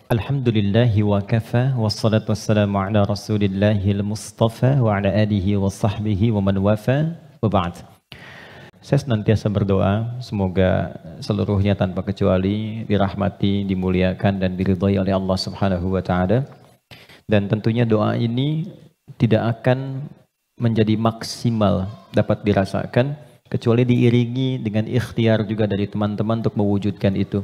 Alhamdulillahi wa kafa wassalatu wassalamu ala Rasulillahil Mustafa wa ala alihi wa sahbihi wa man wafa wa ba'd. Saya senantiasa berdoa semoga seluruhnya tanpa kecuali dirahmati, dimuliakan dan diridhai oleh Allah Subhanahu wa taala. Dan tentunya doa ini tidak akan menjadi maksimal dapat dirasakan kecuali diiringi dengan ikhtiar juga dari teman-teman untuk mewujudkan itu.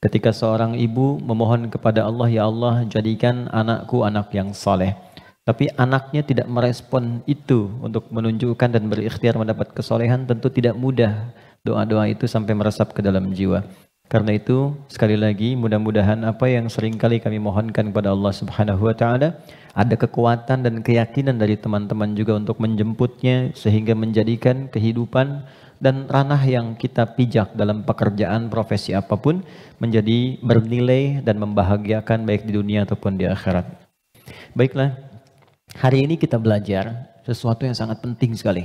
Ketika seorang ibu memohon kepada Allah, ya Allah jadikan anakku anak yang saleh, tapi anaknya tidak merespon itu untuk menunjukkan dan berikhtiar mendapat kesolehan, tentu tidak mudah doa-doa itu sampai meresap ke dalam jiwa. Karena itu sekali lagi mudah-mudahan apa yang seringkali kami mohonkan kepada Allah Subhanahu wa taala ada kekuatan dan keyakinan dari teman-teman juga untuk menjemputnya sehingga menjadikan kehidupan dan ranah yang kita pijak dalam pekerjaan profesi apapun menjadi bernilai dan membahagiakan baik di dunia ataupun di akhirat. Baiklah, hari ini kita belajar sesuatu yang sangat penting sekali.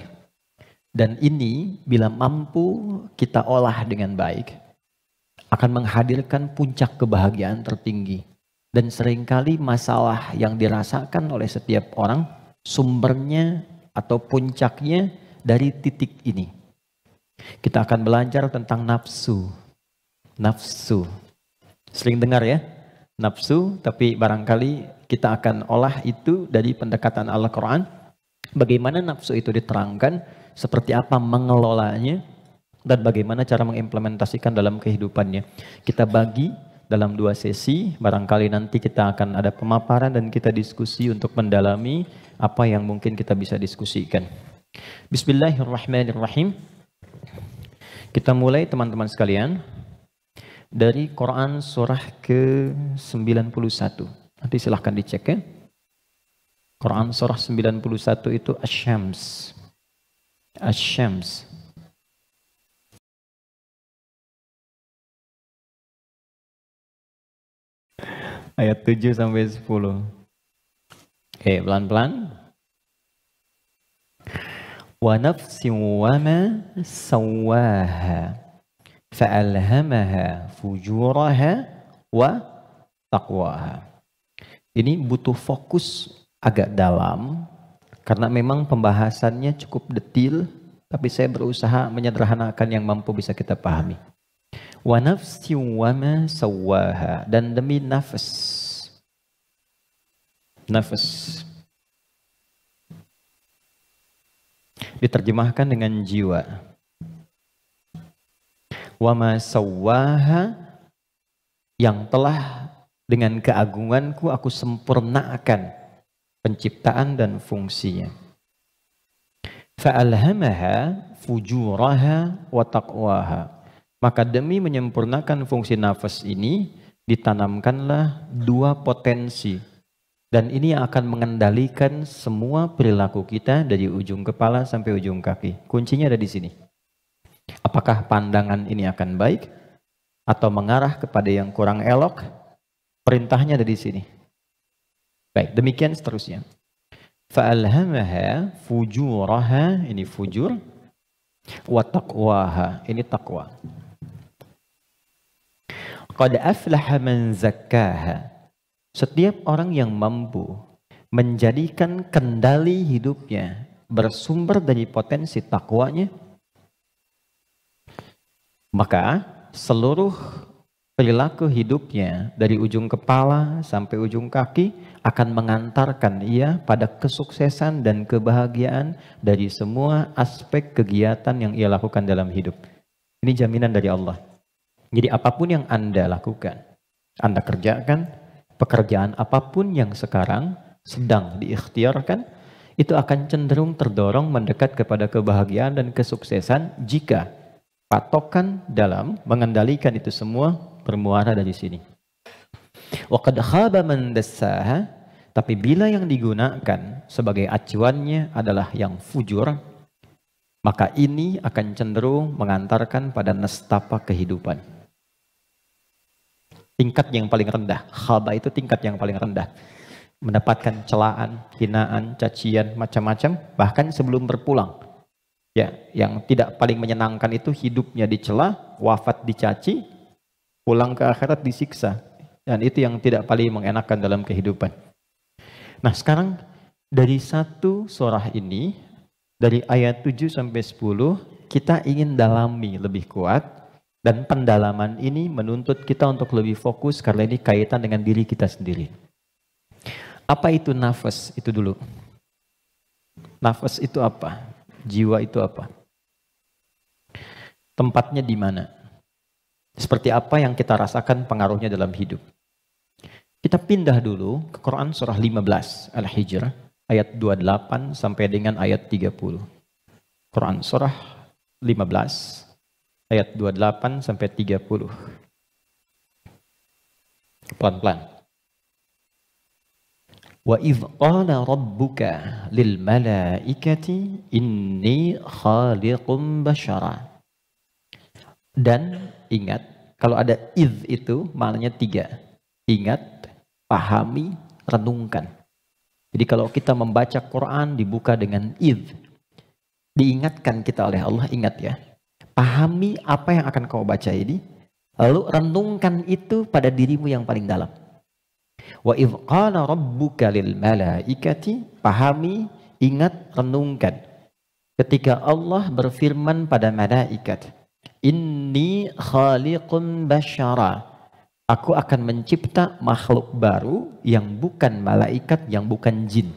Dan ini bila mampu kita olah dengan baik akan menghadirkan puncak kebahagiaan tertinggi. Dan seringkali masalah yang dirasakan oleh setiap orang sumbernya atau puncaknya dari titik ini. Kita akan belajar tentang nafsu. Nafsu. Sering dengar ya? Nafsu, tapi barangkali kita akan olah itu dari pendekatan Al-Quran. Bagaimana nafsu itu diterangkan, seperti apa mengelolanya, dan bagaimana cara mengimplementasikan dalam kehidupannya. Kita bagi dalam 2 sesi, barangkali nanti kita akan ada pemaparan dan kita diskusi untuk mendalami apa yang mungkin kita bisa diskusikan. Bismillahirrahmanirrahim. Kita mulai teman-teman sekalian dari Quran surah ke-91. Nanti silahkan dicek ya. Quran surah 91 itu Asy-Syams. Asy-Syams. Ayat 7 sampai 10. Oke, pelan-pelan. Wa nafsin wa ma sawwaha fa'alhamaha fujuraha wa taqwaha. Ini butuh fokus agak dalam karena memang pembahasannya cukup detil, tapi saya berusaha menyederhanakan yang mampu bisa kita pahami. Wa nafsin wa ma sawwaha, dan demi nafas. Nafas diterjemahkan dengan jiwa. Wa ma sawwaha, yang telah dengan keagunganku aku sempurnakan penciptaan dan fungsinya. Fa'alhamaha fujuraha wa taqwaha, maka demi menyempurnakan fungsi nafas ini ditanamkanlah 2 potensi. Dan ini yang akan mengendalikan semua perilaku kita dari ujung kepala sampai ujung kaki. Kuncinya ada di sini. Apakah pandangan ini akan baik atau mengarah kepada yang kurang elok? Perintahnya ada di sini. Baik, demikian seterusnya. Fa'alhamaha fujuraha, ini fujur, wa taqwaha, ini taqwa. Qad aflaha man zakkaha. Setiap orang yang mampu menjadikan kendali hidupnya bersumber dari potensi takwanya, maka seluruh perilaku hidupnya dari ujung kepala sampai ujung kaki akan mengantarkan ia pada kesuksesan dan kebahagiaan dari semua aspek kegiatan yang ia lakukan dalam hidup. Ini jaminan dari Allah. Jadi apapun yang Anda lakukan, Anda kerjakan, pekerjaan apapun yang sekarang sedang diikhtiarkan, itu akan cenderung terdorong mendekat kepada kebahagiaan dan kesuksesan jika patokan dalam mengendalikan itu semua bermuara dari sini. Wa qad khaba man dassaha, tapi bila yang digunakan sebagai acuannya adalah yang fujur, maka ini akan cenderung mengantarkan pada nestapa kehidupan. Tingkat yang paling rendah, khaba itu tingkat yang paling rendah. Mendapatkan celaan, hinaan, cacian, macam-macam, bahkan sebelum berpulang. Ya, yang tidak paling menyenangkan itu hidupnya dicela, wafat dicaci, pulang ke akhirat disiksa. Dan itu yang tidak paling mengenakan dalam kehidupan. Nah sekarang dari satu surah ini, dari ayat 7 sampai 10, kita ingin dalami lebih kuat. Dan pendalaman ini menuntut kita untuk lebih fokus karena ini kaitan dengan diri kita sendiri. Apa itu nafas? Itu dulu. Nafas itu apa? Jiwa itu apa? Tempatnya di mana? Seperti apa yang kita rasakan pengaruhnya dalam hidup? Kita pindah dulu ke Quran surah 15 Al-Hijr ayat 28 sampai dengan ayat 30. Quran surah 15 ayat 28 sampai 30. Pelan-pelan. Wa idh qala rabbuka lil malaikati inni khaliqum basyara. Dan ingat, kalau ada idh itu maknanya 3. Ingat, pahami, renungkan. Jadi kalau kita membaca Quran dibuka dengan idh, diingatkan kita oleh Allah, ingat ya. Pahami apa yang akan kau baca ini, lalu renungkan itu pada dirimu yang paling dalam. Wa idh qala rabbuka lil malaikati, pahami, ingat, renungkan. Ketika Allah berfirman pada malaikat, inni khaliqun basyara, aku akan mencipta makhluk baru yang bukan malaikat, yang bukan jin.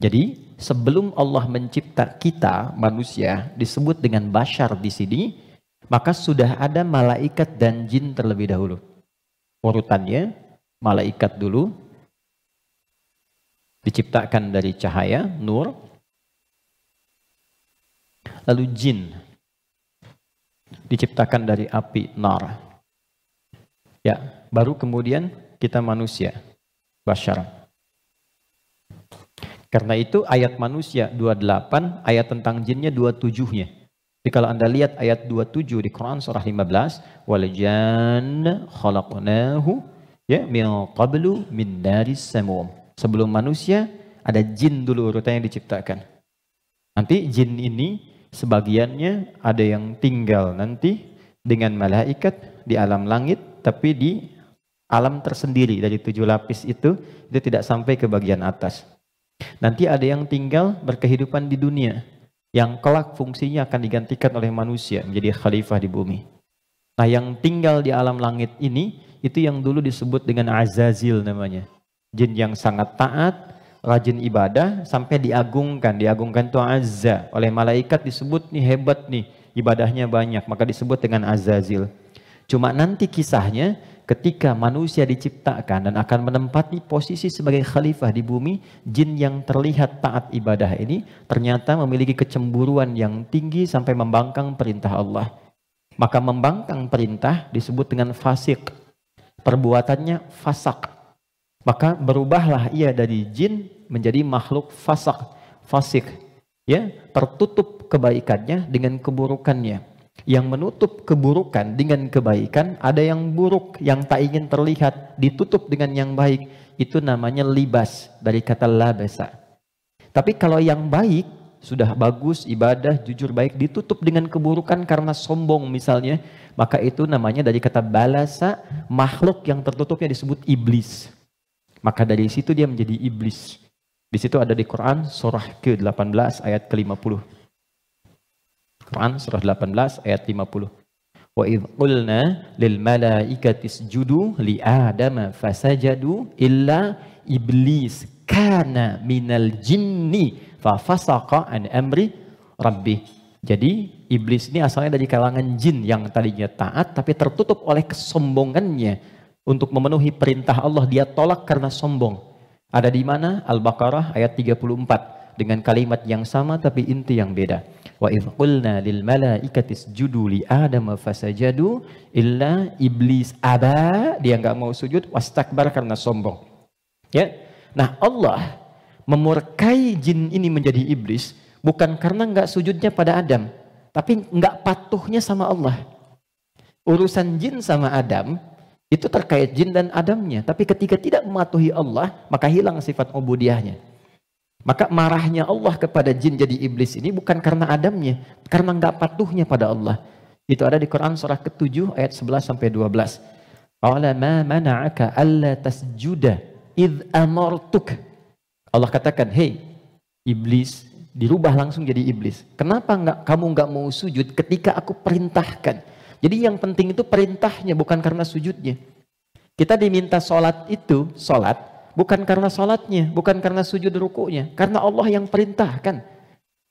Jadi sebelum Allah mencipta kita manusia disebut dengan basyar di sini, maka sudah ada malaikat dan jin terlebih dahulu. Urutannya malaikat dulu diciptakan dari cahaya, nur. Lalu jin diciptakan dari api, nar. Ya, baru kemudian kita manusia, basyar. Karena itu ayat manusia 28, ayat tentang jinnya 27-nya. Jadi kalau Anda lihat ayat 27 di Quran surah 15, wal janna khalaqnahu ya min qablu min naris samum. Sebelum manusia ada jin dulu urutannya diciptakan. Nanti jin ini sebagiannya ada yang tinggal nanti dengan malaikat di alam langit, tapi di alam tersendiri dari 7 lapis itu tidak sampai ke bagian atas. Nanti ada yang tinggal berkehidupan di dunia, yang kelak fungsinya akan digantikan oleh manusia menjadi khalifah di bumi. Nah yang tinggal di alam langit ini, itu yang dulu disebut dengan Azazil namanya. Jin yang sangat taat, rajin ibadah, sampai diagungkan itu azza. Oleh malaikat disebut nih hebat nih, ibadahnya banyak, maka disebut dengan Azazil. Cuma nanti kisahnya ketika manusia diciptakan dan akan menempati posisi sebagai khalifah di bumi, jin yang terlihat taat ibadah ini ternyata memiliki kecemburuan yang tinggi sampai membangkang perintah Allah. Maka membangkang perintah disebut dengan fasik. Perbuatannya fasak. Maka berubahlah ia dari jin menjadi makhluk fasik. Ya, tertutup kebaikannya dengan keburukannya. Yang menutup keburukan dengan kebaikan, ada yang buruk yang tak ingin terlihat ditutup dengan yang baik, itu namanya libas, dari kata labasa. Tapi kalau yang baik sudah bagus, ibadah, jujur baik, ditutup dengan keburukan karena sombong misalnya, maka itu namanya dari kata balasa, makhluk yang tertutupnya disebut iblis. Maka dari situ dia menjadi iblis. Di situ ada di Quran surah ke-18 ayat ke-50. Quran surah 18 ayat 50. Wa idh qulna lil malaikati isjudu li adama fasajadu illa iblis kana minal jinni fa fasaqa an amri rabbih. Jadi iblis ini asalnya dari kalangan jin yang tadinya taat tapi tertutup oleh kesombongannya untuk memenuhi perintah Allah, dia tolak karena sombong. Ada di mana? Al-Baqarah ayat 34 dengan kalimat yang sama tapi inti yang beda. Wa idh qulna lil malaikati isjudu li adama fasajadu illa iblis aba, dia enggak mau sujud, wastakbar karena sombong. Ya. Nah, Allah memurkai jin ini menjadi iblis bukan karena enggak sujudnya pada Adam, tapi enggak patuhnya sama Allah. Urusan jin sama Adam itu terkait jin dan Adamnya, tapi ketika tidak mematuhi Allah, maka hilang sifat ubudiyahnya. Maka marahnya Allah kepada jin jadi iblis ini bukan karena Adamnya, karena enggak patuhnya pada Allah. Itu ada di Quran surah ke-7 ayat 11 sampai 12. Qala ma mana'aka alla tasjuda id amartuk. Allah katakan, hei iblis, dirubah langsung jadi iblis. Kenapa kamu nggak mau sujud ketika aku perintahkan? Jadi yang penting itu perintahnya, bukan karena sujudnya. Kita diminta sholat itu, sholat bukan karena sholatnya, bukan karena sujud rukunya, karena Allah yang perintahkan.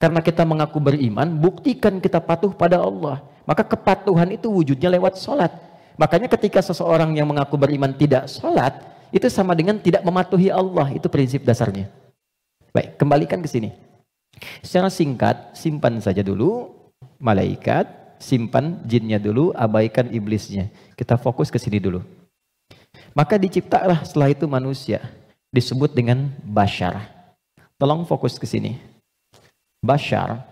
Karena kita mengaku beriman, buktikan kita patuh pada Allah. Maka kepatuhan itu wujudnya lewat sholat. Makanya ketika seseorang yang mengaku beriman tidak sholat, itu sama dengan tidak mematuhi Allah. Itu prinsip dasarnya. Baik, kembalikan ke sini. Secara singkat, simpan saja dulu malaikat, simpan jinnya dulu, abaikan iblisnya. Kita fokus ke sini dulu. Maka diciptalah setelah itu manusia, disebut dengan bashar. Tolong fokus ke sini. Bashar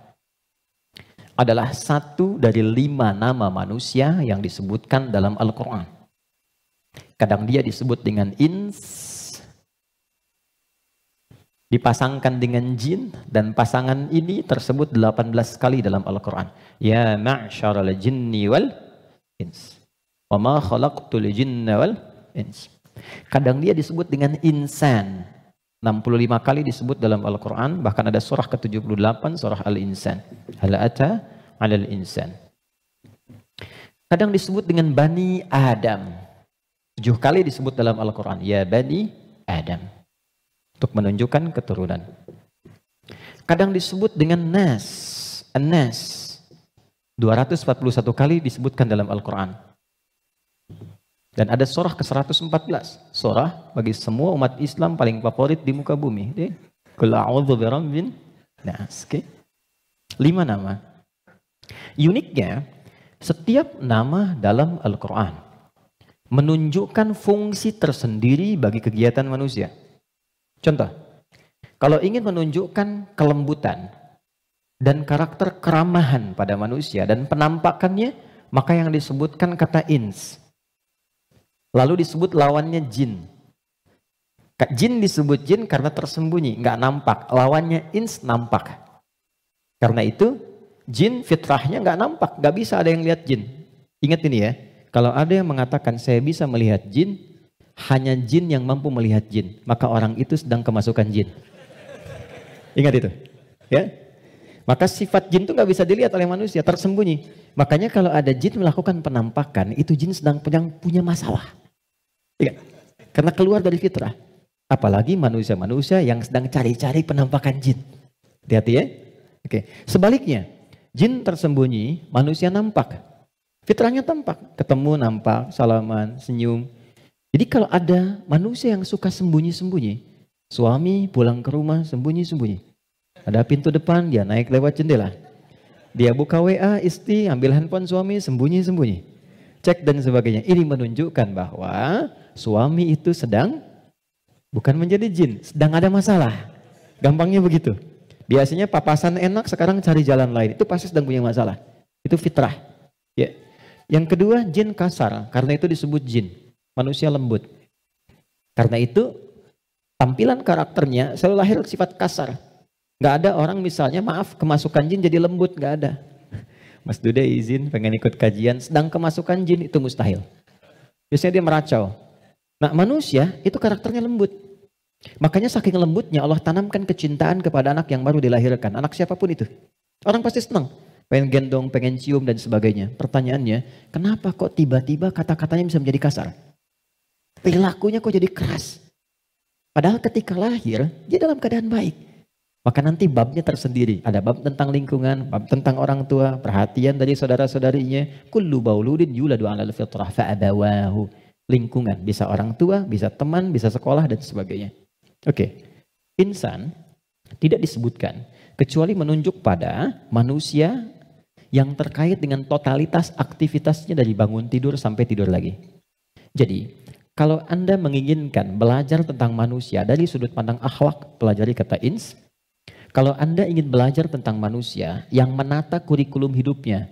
adalah satu dari 5 nama manusia yang disebutkan dalam Al-Quran. Kadang dia disebut dengan ins, dipasangkan dengan jin, dan pasangan ini tersebut 18 kali dalam Al-Quran. Ya ma'syaral jinni wal ins, wa ma khalaqtul jinna wal ins. Kadang dia disebut dengan insan, 65 kali disebut dalam Al-Quran, bahkan ada surah ke-78, surah Al-Insan. Hal ata 'alal insan. Kadang disebut dengan Bani Adam, 7 kali disebut dalam Al-Quran. Ya Bani Adam, untuk menunjukkan keturunan. Kadang disebut dengan Nas, An-Nas, 241 kali disebutkan dalam Al-Quran. Dan ada surah ke-114, surah bagi semua umat Islam paling favorit di muka bumi. Qul a'udzu birabbin nas. 5 nama. Uniknya, setiap nama dalam Al-Quran menunjukkan fungsi tersendiri bagi kegiatan manusia. Contoh, kalau ingin menunjukkan kelembutan dan karakter keramahan pada manusia dan penampakannya, maka yang disebutkan kata ins. Lalu disebut lawannya jin. Jin disebut jin karena tersembunyi, nggak nampak. Lawannya ins nampak. Karena itu jin fitrahnya nggak nampak, nggak bisa ada yang lihat jin. Ingat ini ya, kalau ada yang mengatakan saya bisa melihat jin, hanya jin yang mampu melihat jin, maka orang itu sedang kemasukan jin. Ingat itu, ya. Maka sifat jin itu nggak bisa dilihat oleh manusia, tersembunyi. Makanya kalau ada jin melakukan penampakan, itu jin sedang punya masalah. Ingat, karena keluar dari fitrah. Apalagi manusia-manusia yang sedang cari-cari penampakan jin. Hati-hati ya. Oke. Sebaliknya, jin tersembunyi, manusia nampak. Fitrahnya tampak, ketemu nampak, salaman, senyum. Jadi kalau ada manusia yang suka sembunyi-sembunyi, suami pulang ke rumah sembunyi-sembunyi. Ada pintu depan, dia naik lewat jendela. Dia buka WA istri, ambil handphone suami, sembunyi-sembunyi. Cek dan sebagainya. Ini menunjukkan bahwa suami itu sedang bukan menjadi jin, sedang ada masalah. Gampangnya begitu. Biasanya papasan enak, sekarang cari jalan lain. Itu pasti sedang punya masalah. Itu fitrah. Ya. Yang kedua, jin kasar. Karena itu disebut jin. Manusia lembut. Karena itu tampilan karakternya selalu lahir sifat kasar. Gak ada orang misalnya, maaf, kemasukan jin jadi lembut, gak ada. Mas Dude izin pengen ikut kajian, sedang kemasukan jin, itu mustahil. Biasanya dia meracau. Nah manusia itu karakternya lembut. Makanya saking lembutnya Allah tanamkan kecintaan kepada anak yang baru dilahirkan. Anak siapapun itu. Orang pasti senang. Pengen gendong, pengen cium dan sebagainya. Pertanyaannya, kenapa kok tiba-tiba kata-katanya bisa menjadi kasar? Perilakunya kok jadi keras? Padahal ketika lahir, dia dalam keadaan baik. Maka nanti babnya tersendiri. Ada bab tentang lingkungan, bab tentang orang tua, perhatian dari saudara-saudarinya. Kullu bauludin yuladu 'alal fitrah fa'abawahu. Lingkungan, bisa orang tua, bisa teman, bisa sekolah dan sebagainya. Oke. Insan tidak disebutkan kecuali menunjuk pada manusia yang terkait dengan totalitas aktivitasnya dari bangun tidur sampai tidur lagi. Jadi, kalau Anda menginginkan belajar tentang manusia dari sudut pandang akhlak, pelajari kata ins. Kalau Anda ingin belajar tentang manusia yang menata kurikulum hidupnya,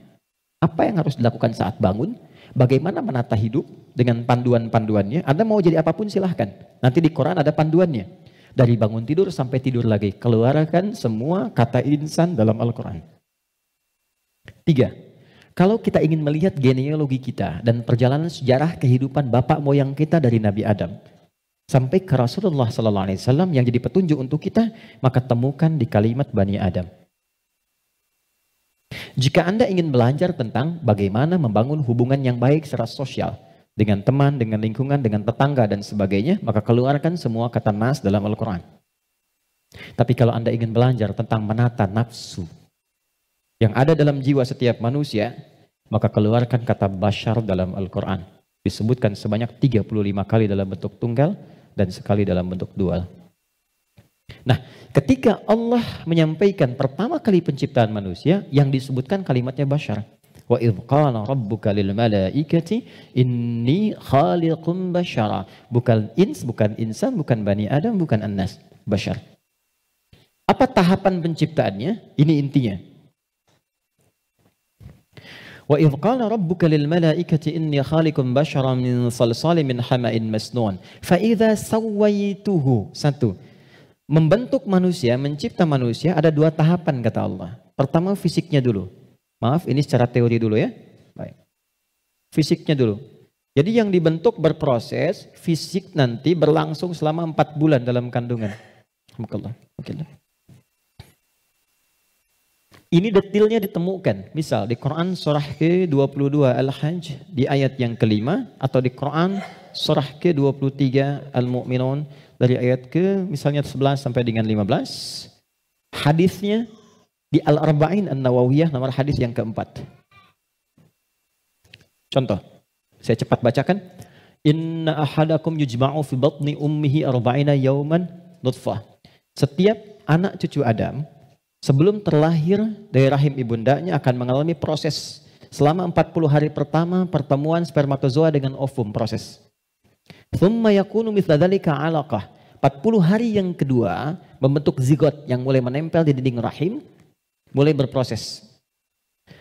apa yang harus dilakukan saat bangun, bagaimana menata hidup dengan panduan-panduannya, Anda mau jadi apapun silahkan. Nanti di Quran ada panduannya. Dari bangun tidur sampai tidur lagi, keluarkan semua kata insan dalam Al-Quran. 3. Kalau kita ingin melihat genealogi kita dan perjalanan sejarah kehidupan bapak moyang kita dari Nabi Adam sampai ke Rasulullah SAW yang jadi petunjuk untuk kita, maka temukan di kalimat Bani Adam. Jika Anda ingin belajar tentang bagaimana membangun hubungan yang baik secara sosial dengan teman, dengan lingkungan, dengan tetangga dan sebagainya, maka keluarkan semua kata nas dalam Al-Quran. Tapi kalau Anda ingin belajar tentang menata nafsu yang ada dalam jiwa setiap manusia, maka keluarkan kata bashar dalam Al-Quran. Disebutkan sebanyak 35 kali dalam bentuk tunggal dan sekali dalam bentuk dual. Nah, ketika Allah menyampaikan pertama kali penciptaan manusia, yang disebutkan kalimatnya bashar. Wa idh qala rabbuka lil malaikati inni khaliqum bashara. Bukan ins, bukan insan, bukan bani Adam, bukan annas, bashar. Apa tahapan penciptaannya? Ini intinya. Wa idh qala rabbuka lil malaikati inni khaliqum basharan min salsalin min hama'in masnun fa idza sawaituhu. Satu, membentuk manusia, mencipta manusia ada dua tahapan kata Allah. Pertama fisiknya dulu. Maaf, ini secara teori dulu ya. Baik. Fisiknya dulu. Jadi yang dibentuk berproses, fisik nanti berlangsung selama 4 bulan dalam kandungan. Alhamdulillah. Ini detailnya ditemukan. Misal di Quran surah ke-22 Al-Hajj di ayat yang kelima, atau di Quran surah ke-23 Al-Mu'minun dari ayat ke misalnya 11 sampai dengan 15. Hadisnya di Al-Arba'in An-Nawawiyah nomor hadis yang keempat. Contoh, saya cepat bacakan. Inna ahadakum yujma'u fi batni ummihi arba'ina yawman nutfah. Setiap anak cucu Adam sebelum terlahir dari rahim ibundanya akan mengalami proses selama 40 hari pertama pertemuan spermatozoa dengan ovum, proses. Thumma yakunu mithla dzalika 'alaqah. 40 hari yang kedua membentuk zigot yang mulai menempel di dinding rahim, mulai berproses.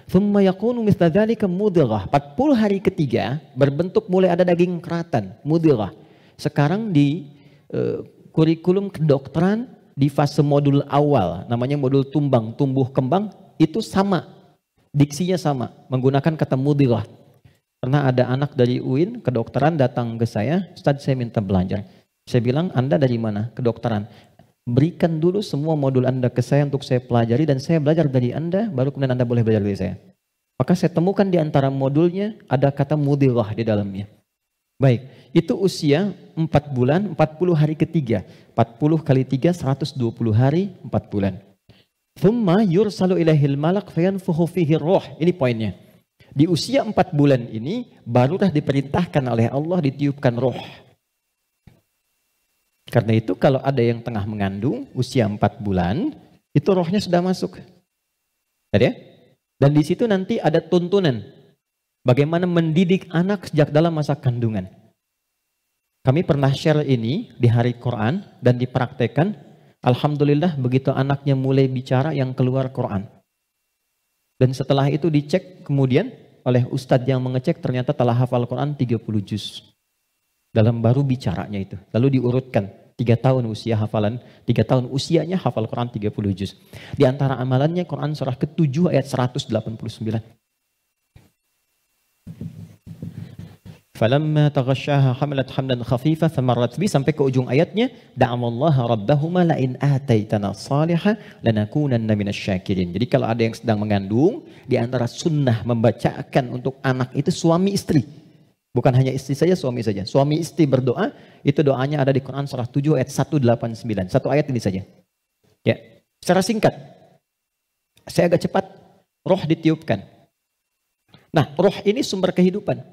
Thumma yakunu mithla dzalika mudghah. 40 hari ketiga berbentuk mulai ada daging keratan, mudghah. Sekarang di kurikulum kedokteran di fase modul awal, namanya modul tumbang, tumbuh kembang, itu sama, diksinya sama, menggunakan kata mudghah. Pernah ada anak dari UIN kedokteran datang ke saya, Ustaz saya minta belajar. Saya bilang, Anda dari mana? Kedokteran. Berikan dulu semua modul Anda ke saya untuk saya pelajari dan saya belajar dari Anda, baru kemudian Anda boleh belajar dari saya. Maka saya temukan di antara modulnya ada kata mudghah di dalamnya. Baik, itu usia 4 bulan, 40 hari ketiga. 40 kali 3, 120 hari, 4 bulan. Thumma yursalu ilahil malak fayanfukhu fihi ruh. Ini poinnya. Di usia 4 bulan ini, barulah diperintahkan oleh Allah ditiupkan roh. Karena itu kalau ada yang tengah mengandung, usia 4 bulan, itu rohnya sudah masuk. Ya? Dan di situ nanti ada tuntunan. Bagaimana mendidik anak sejak dalam masa kandungan. Kami pernah share ini di hari Quran dan dipraktekkan. Alhamdulillah begitu anaknya mulai bicara yang keluar Quran. Dan setelah itu dicek kemudian oleh ustadz yang mengecek ternyata telah hafal Quran 30 juz. Dalam baru bicaranya itu. Lalu diurutkan 3 tahun usia hafalan, 3 tahun usianya hafal Quran 30 juz. Di antara amalannya Quran surah ke-7 ayat 189. Falamma taghasyaha hamalat hamdan khafifa famarrat bi, sampai ke ujung ayatnya, da'amallaha rabbahuma la in ataitana salihah lanakunanna minasyakirin. Jadi kalau ada yang sedang mengandung, di antara sunnah membacakan untuk anak itu suami istri. Bukan hanya istri saja, suami saja. Suami istri berdoa, itu doanya ada di Quran surah 7 ayat 189. Satu ayat ini saja. Ya, secara singkat. Saya agak cepat, roh ditiupkan. Nah, roh ini sumber kehidupan.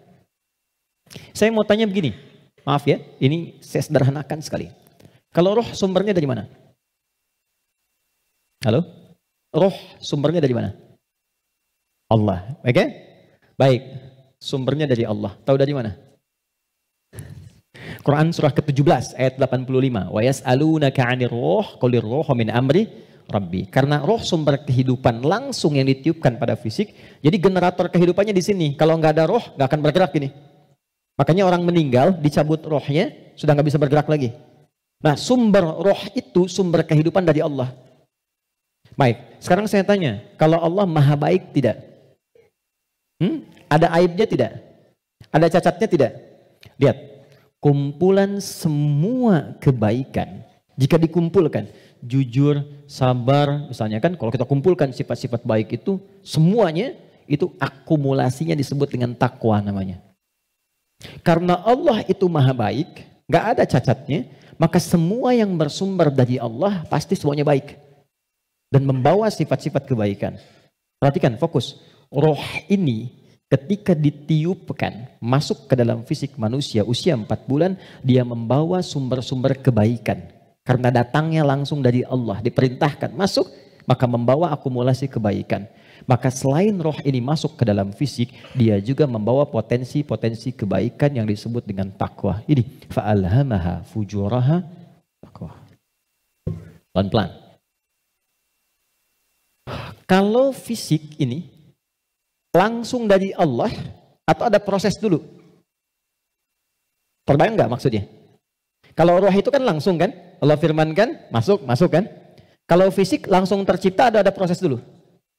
Saya mau tanya begini, maaf ya, ini saya sederhanakan sekali. Kalau roh sumbernya dari mana? Halo? Roh sumbernya dari mana? Allah, oke? Okay? Baik, sumbernya dari Allah. Tahu dari mana? Quran surah ke-17 ayat 85. Wa yas'alunaka 'anir ruh qulir ruhu min amri Rabbi. Karena roh sumber kehidupan langsung yang ditiupkan pada fisik. Jadi generator kehidupannya di sini. Kalau nggak ada roh, nggak akan bergerak ini. Makanya orang meninggal, dicabut rohnya, sudah nggak bisa bergerak lagi. Nah, sumber roh itu sumber kehidupan dari Allah. Baik, sekarang saya tanya, kalau Allah maha baik tidak? Ada aibnya tidak? Ada cacatnya tidak? Lihat, kumpulan semua kebaikan, jika dikumpulkan, jujur, sabar, misalnya kan kalau kita kumpulkan sifat-sifat baik itu, semuanya itu akumulasinya disebut dengan takwa namanya. Karena Allah itu maha baik, gak ada cacatnya, maka semua yang bersumber dari Allah pasti semuanya baik. Dan membawa sifat-sifat kebaikan. Perhatikan, fokus. Roh ini ketika ditiupkan, masuk ke dalam fisik manusia usia 4 bulan, dia membawa sumber-sumber kebaikan. Karena datangnya langsung dari Allah, diperintahkan masuk, maka membawa akumulasi kebaikan. Maka selain roh ini masuk ke dalam fisik, dia juga membawa potensi-potensi kebaikan yang disebut dengan takwa. Ini fa'alhamaha fujuraha takwa. Pelan-pelan. Kalau fisik ini langsung dari Allah atau ada proses dulu? Terbayang nggak maksudnya? Kalau roh itu kan langsung kan? Allah firmankan, masuk kan? Kalau fisik langsung tercipta ada proses dulu?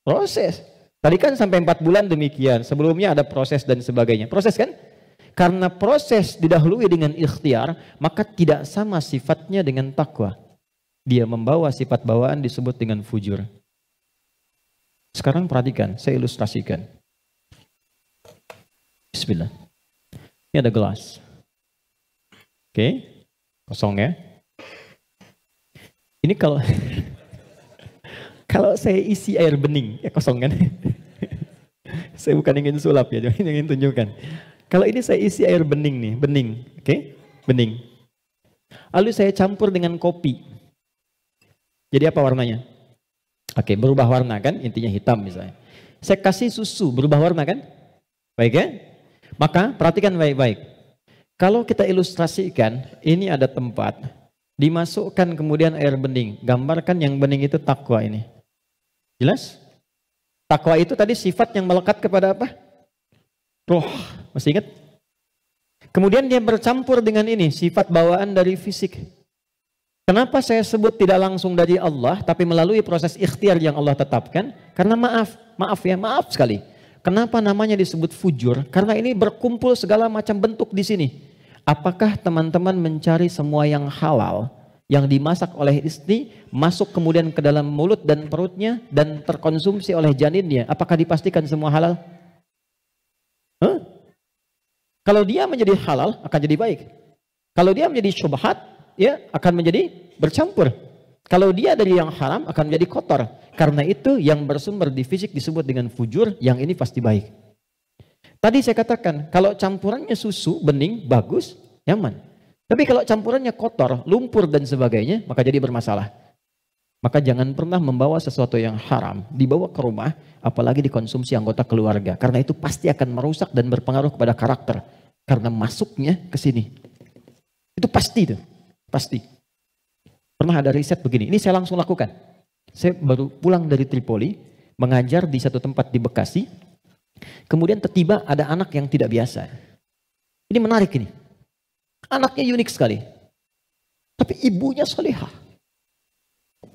Proses. Tadi kan sampai 4 bulan demikian. Sebelumnya ada proses dan sebagainya. Proses kan? Karena proses didahului dengan ikhtiar, maka tidak sama sifatnya dengan takwa. Dia membawa sifat bawaan disebut dengan fujur. Sekarang perhatikan, saya ilustrasikan. Bismillah. Ini ada gelas. Oke, kosong ya. Ini kalau kalau saya isi air bening, ya kosong kan? Saya bukan ingin sulap ya, cuma ingin tunjukkan. Kalau ini saya isi air bening nih, bening, oke? Bening. Lalu saya campur dengan kopi. Jadi apa warnanya? Oke, berubah warna kan? Intinya hitam misalnya. Saya kasih susu, berubah warna kan? Baik ya? Maka perhatikan baik-baik. Kalau kita ilustrasikan, ini ada tempat, dimasukkan kemudian air bening. Gambarkan yang bening itu takwa ini. Jelas? Takwa itu tadi sifat yang melekat kepada apa? Roh. Masih ingat? Kemudian dia bercampur dengan ini, sifat bawaan dari fisik. Kenapa saya sebut tidak langsung dari Allah, tapi melalui proses ikhtiar yang Allah tetapkan? Karena maaf sekali. Kenapa namanya disebut fujur? Karena ini berkumpul segala macam bentuk di sini. Apakah teman-teman mencari semua yang halal, yang dimasak oleh istri, masuk kemudian ke dalam mulut dan perutnya, dan terkonsumsi oleh janinnya? Apakah dipastikan semua halal? Kalau dia menjadi halal, akan jadi baik. Kalau dia menjadi syubhat, ya akan menjadi bercampur. Kalau dia dari yang haram akan menjadi kotor. Karena itu yang bersumber di fisik disebut dengan fujur, yang ini pasti baik. Tadi saya katakan, kalau campurannya susu, bening, bagus, nyaman. Tapi kalau campurannya kotor, lumpur dan sebagainya, maka jadi bermasalah. Maka jangan pernah membawa sesuatu yang haram, dibawa ke rumah, apalagi dikonsumsi anggota keluarga. Karena itu pasti akan merusak dan berpengaruh kepada karakter. Karena masuknya ke sini. Itu pasti itu. Pasti. Pernah ada riset begini, ini saya langsung lakukan. Saya baru pulang dari Tripoli, mengajar di satu tempat di Bekasi. Kemudian tiba-tiba ada anak yang tidak biasa. Ini menarik ini. Anaknya unik sekali. Tapi ibunya salihah.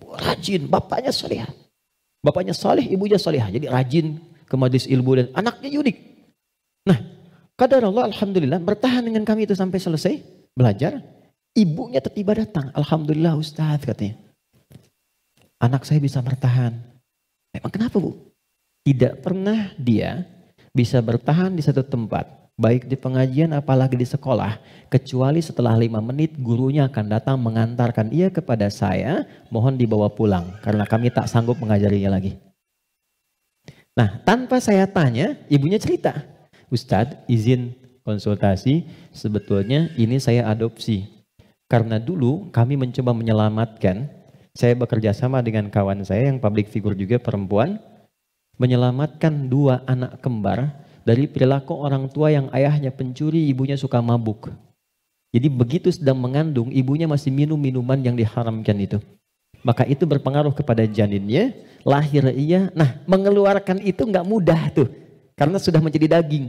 Rajin, bapaknya salihah. Bapaknya salih, ibunya salihah. Jadi rajin ke majelis ilmu dan anaknya unik. Nah, qadar Allah alhamdulillah bertahan dengan kami itu sampai selesai belajar. Ibunya tiba-tiba datang. Alhamdulillah Ustaz katanya. Anak saya bisa bertahan. Emang kenapa Bu? Tidak pernah dia bisa bertahan di satu tempat. Baik di pengajian apalagi di sekolah. Kecuali setelah 5 menit gurunya akan datang mengantarkan ia kepada saya. Mohon dibawa pulang. Karena kami tak sanggup mengajarinya lagi. Nah tanpa saya tanya ibunya cerita. Ustadz izin konsultasi. Sebetulnya ini saya adopsi. Karena dulu kami mencoba menyelamatkan, saya bekerja sama dengan kawan saya yang public figure juga perempuan, menyelamatkan 2 anak kembar dari perilaku orang tua yang ayahnya pencuri, ibunya suka mabuk. Jadi begitu sedang mengandung, ibunya masih minum minuman yang diharamkan itu. Maka itu berpengaruh kepada janinnya, lahir ia, nah mengeluarkan itu nggak mudah tuh, karena sudah menjadi daging.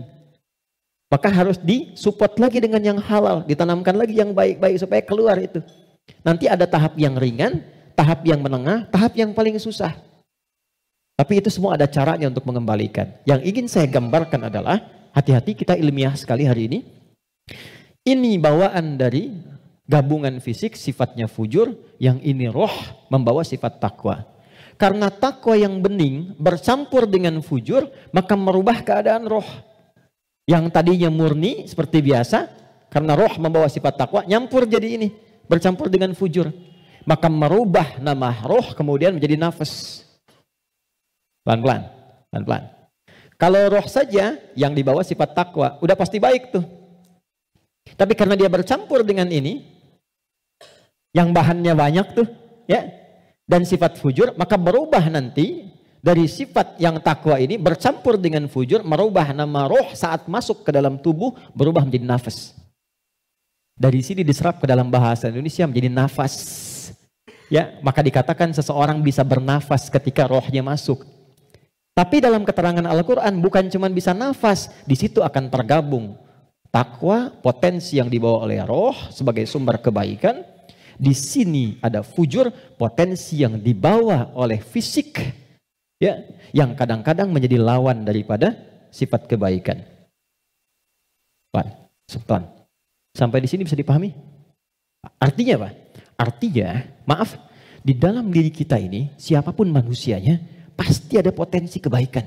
Maka harus disupport lagi dengan yang halal, ditanamkan lagi yang baik-baik supaya keluar itu. Nanti ada tahap yang ringan, tahap yang menengah, tahap yang paling susah. Tapi itu semua ada caranya untuk mengembalikan. Yang ingin saya gambarkan adalah, hati-hati kita ilmiah sekali hari ini. Ini bawaan dari gabungan fisik sifatnya fujur, yang ini roh membawa sifat takwa. Karena takwa yang bening bercampur dengan fujur, maka merubah keadaan roh. Yang tadinya murni seperti biasa, karena roh membawa sifat takwa, nyampur jadi ini, bercampur dengan fujur. Maka merubah nama roh kemudian menjadi nafas. Pelan-pelan, pelan-pelan. Kalau roh saja yang dibawa sifat takwa, udah pasti baik tuh. Tapi karena dia bercampur dengan ini, yang bahannya banyak tuh, ya, dan sifat fujur, maka berubah nanti dari sifat yang takwa ini bercampur dengan fujur, merubah nama roh saat masuk ke dalam tubuh, berubah menjadi nafas. Dari sini diserap ke dalam bahasa Indonesia menjadi nafas. Ya, maka dikatakan seseorang bisa bernafas ketika rohnya masuk. Tapi dalam keterangan Al-Quran bukan cuma bisa nafas, di situ akan tergabung takwa, potensi yang dibawa oleh roh sebagai sumber kebaikan. Di sini ada fujur, potensi yang dibawa oleh fisik, ya, yang kadang-kadang menjadi lawan daripada sifat kebaikan. Pelan. Sampai di sini bisa dipahami? Artinya apa? Artinya, maaf, di dalam diri kita ini, siapapun manusianya, pasti ada potensi kebaikan.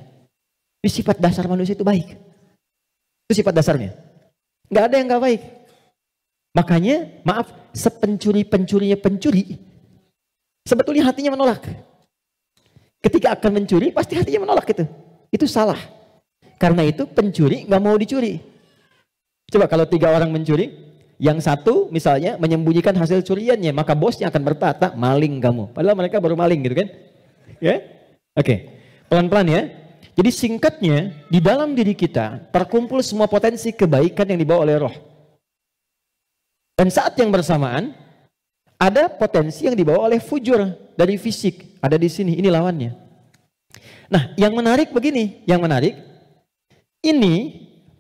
Di sifat dasar manusia itu baik. Itu sifat dasarnya. Nggak ada yang nggak baik. Makanya, maaf, sepencuri-pencurinya pencuri, sebetulnya hatinya menolak. Ketika akan mencuri, pasti hatinya menolak itu. Itu salah. Karena itu pencuri nggak mau dicuri. Coba kalau 3 orang mencuri, yang satu misalnya menyembunyikan hasil curiannya, maka bosnya akan berkata, maling kamu. Padahal mereka baru maling gitu kan. Ya? Oke, pelan-pelan ya. Jadi singkatnya, di dalam diri kita terkumpul semua potensi kebaikan yang dibawa oleh roh. Dan saat yang bersamaan, ada potensi yang dibawa oleh fujur dari fisik. Ada di sini, ini lawannya. Nah, yang menarik begini, ini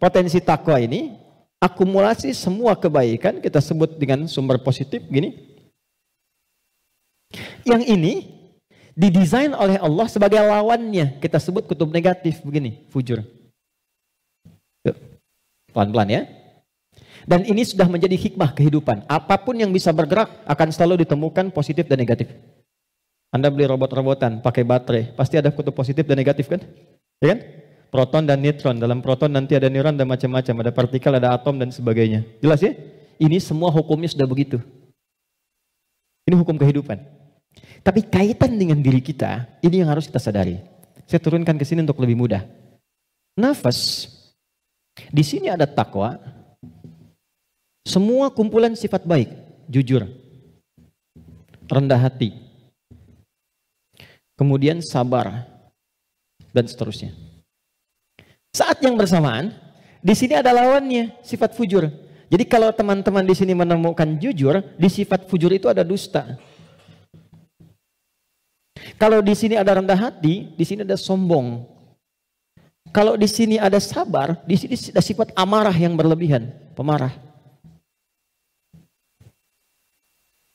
potensi takwa ini, akumulasi semua kebaikan, kita sebut dengan sumber positif, gini. Yang ini, didesain oleh Allah sebagai lawannya, kita sebut kutub negatif begini, fujur. Pelan-pelan ya. Dan ini sudah menjadi hikmah kehidupan. Apapun yang bisa bergerak akan selalu ditemukan positif dan negatif. Anda beli robot-robotan pakai baterai, pasti ada kutub positif dan negatif kan? Ya kan? Proton dan neutron. Dalam proton nanti ada neuron dan macam-macam, ada partikel, ada atom dan sebagainya. Jelas ya? Ini semua hukumnya sudah begitu. Ini hukum kehidupan. Tapi kaitan dengan diri kita, ini yang harus kita sadari. Saya turunkan ke sini untuk lebih mudah. Nafas, di sini ada takwa, semua kumpulan sifat baik, jujur, rendah hati, kemudian sabar, dan seterusnya. Saat yang bersamaan, di sini ada lawannya, sifat fujur. Jadi kalau teman-teman di sini menemukan jujur, di sifat fujur itu ada dusta. Kalau di sini ada rendah hati, di sini ada sombong. Kalau di sini ada sabar, di sini ada sifat amarah yang berlebihan, pemarah.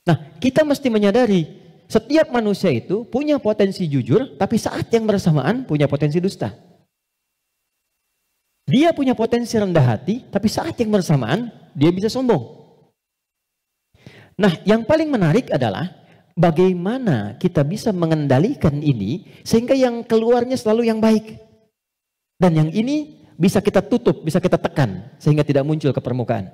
Nah, kita mesti menyadari setiap manusia itu punya potensi jujur, tapi saat yang bersamaan punya potensi dusta. Dia punya potensi rendah hati, tapi saat yang bersamaan dia bisa sombong. Nah, yang paling menarik adalah bagaimana kita bisa mengendalikan ini sehingga yang keluarnya selalu yang baik. Dan yang ini bisa kita tutup, bisa kita tekan sehingga tidak muncul ke permukaan.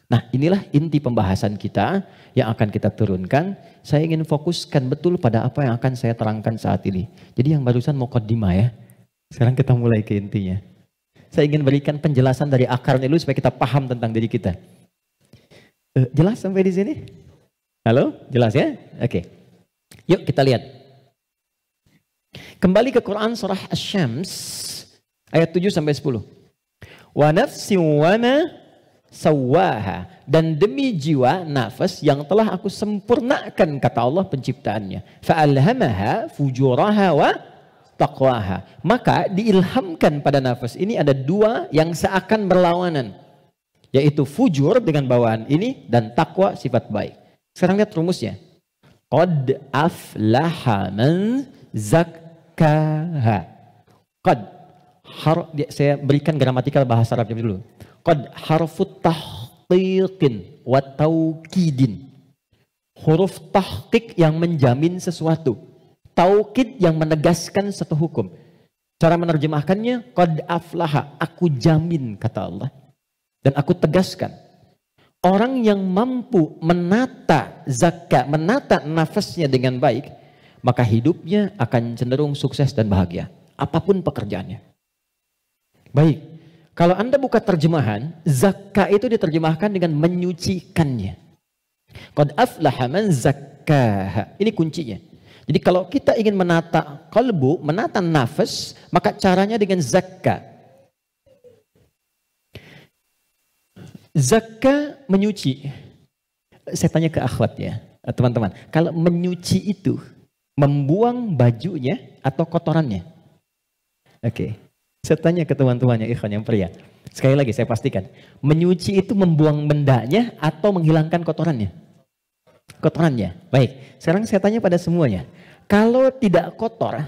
Nah, inilah inti pembahasan kita yang akan kita turunkan. Saya ingin fokuskan betul pada apa yang akan saya terangkan saat ini. Jadi yang barusan muqaddimah ya. Sekarang kita mulai ke intinya. Saya ingin berikan penjelasan dari akarnya dulu supaya kita paham tentang diri kita. Jelas sampai di sini? Halo? Jelas ya? Oke. Yuk kita lihat. Kembali ke Quran surah Asy-Syams ayat 7 sampai 10. Wa nafsin wa ma sawaha, dan demi jiwa nafas yang telah aku sempurnakan, kata Allah penciptaannya. Fa'alhamaha fujuraha wa taqwaha, maka diilhamkan pada nafas ini ada 2 yang seakan berlawanan, yaitu fujur dengan bawaan ini dan takwa sifat baik. Sekarang lihat rumusnya. Qad aflaha man zakkaha. Qad saya berikan gramatikal bahasa Arabnya dulu. Qad harfut tahqiqin wa taukidin. Huruf tahqiq yang menjamin sesuatu. Taukid yang menegaskan satu hukum. Cara menerjemahkannya, qad aflaha, aku jamin kata Allah. Dan aku tegaskan. Orang yang mampu menata zakat, menata nafasnya dengan baik, maka hidupnya akan cenderung sukses dan bahagia. Apapun pekerjaannya. Baik, kalau Anda buka terjemahan, zakat itu diterjemahkan dengan menyucikannya. Qad aflaha man zakkaha. Ini kuncinya. Jadi kalau kita ingin menata kalbu, menata nafas, maka caranya dengan zakka. Zakka menyuci. Saya tanya ke akhwat ya, teman-teman. Kalau menyuci itu, membuang bajunya atau kotorannya? Oke. Saya tanya ke teman-temannya, ikhwan yang pria. Sekali lagi saya pastikan. Menyuci itu membuang bendanya atau menghilangkan kotorannya? Kotorannya. Baik, sekarang saya tanya pada semuanya. Kalau tidak kotor,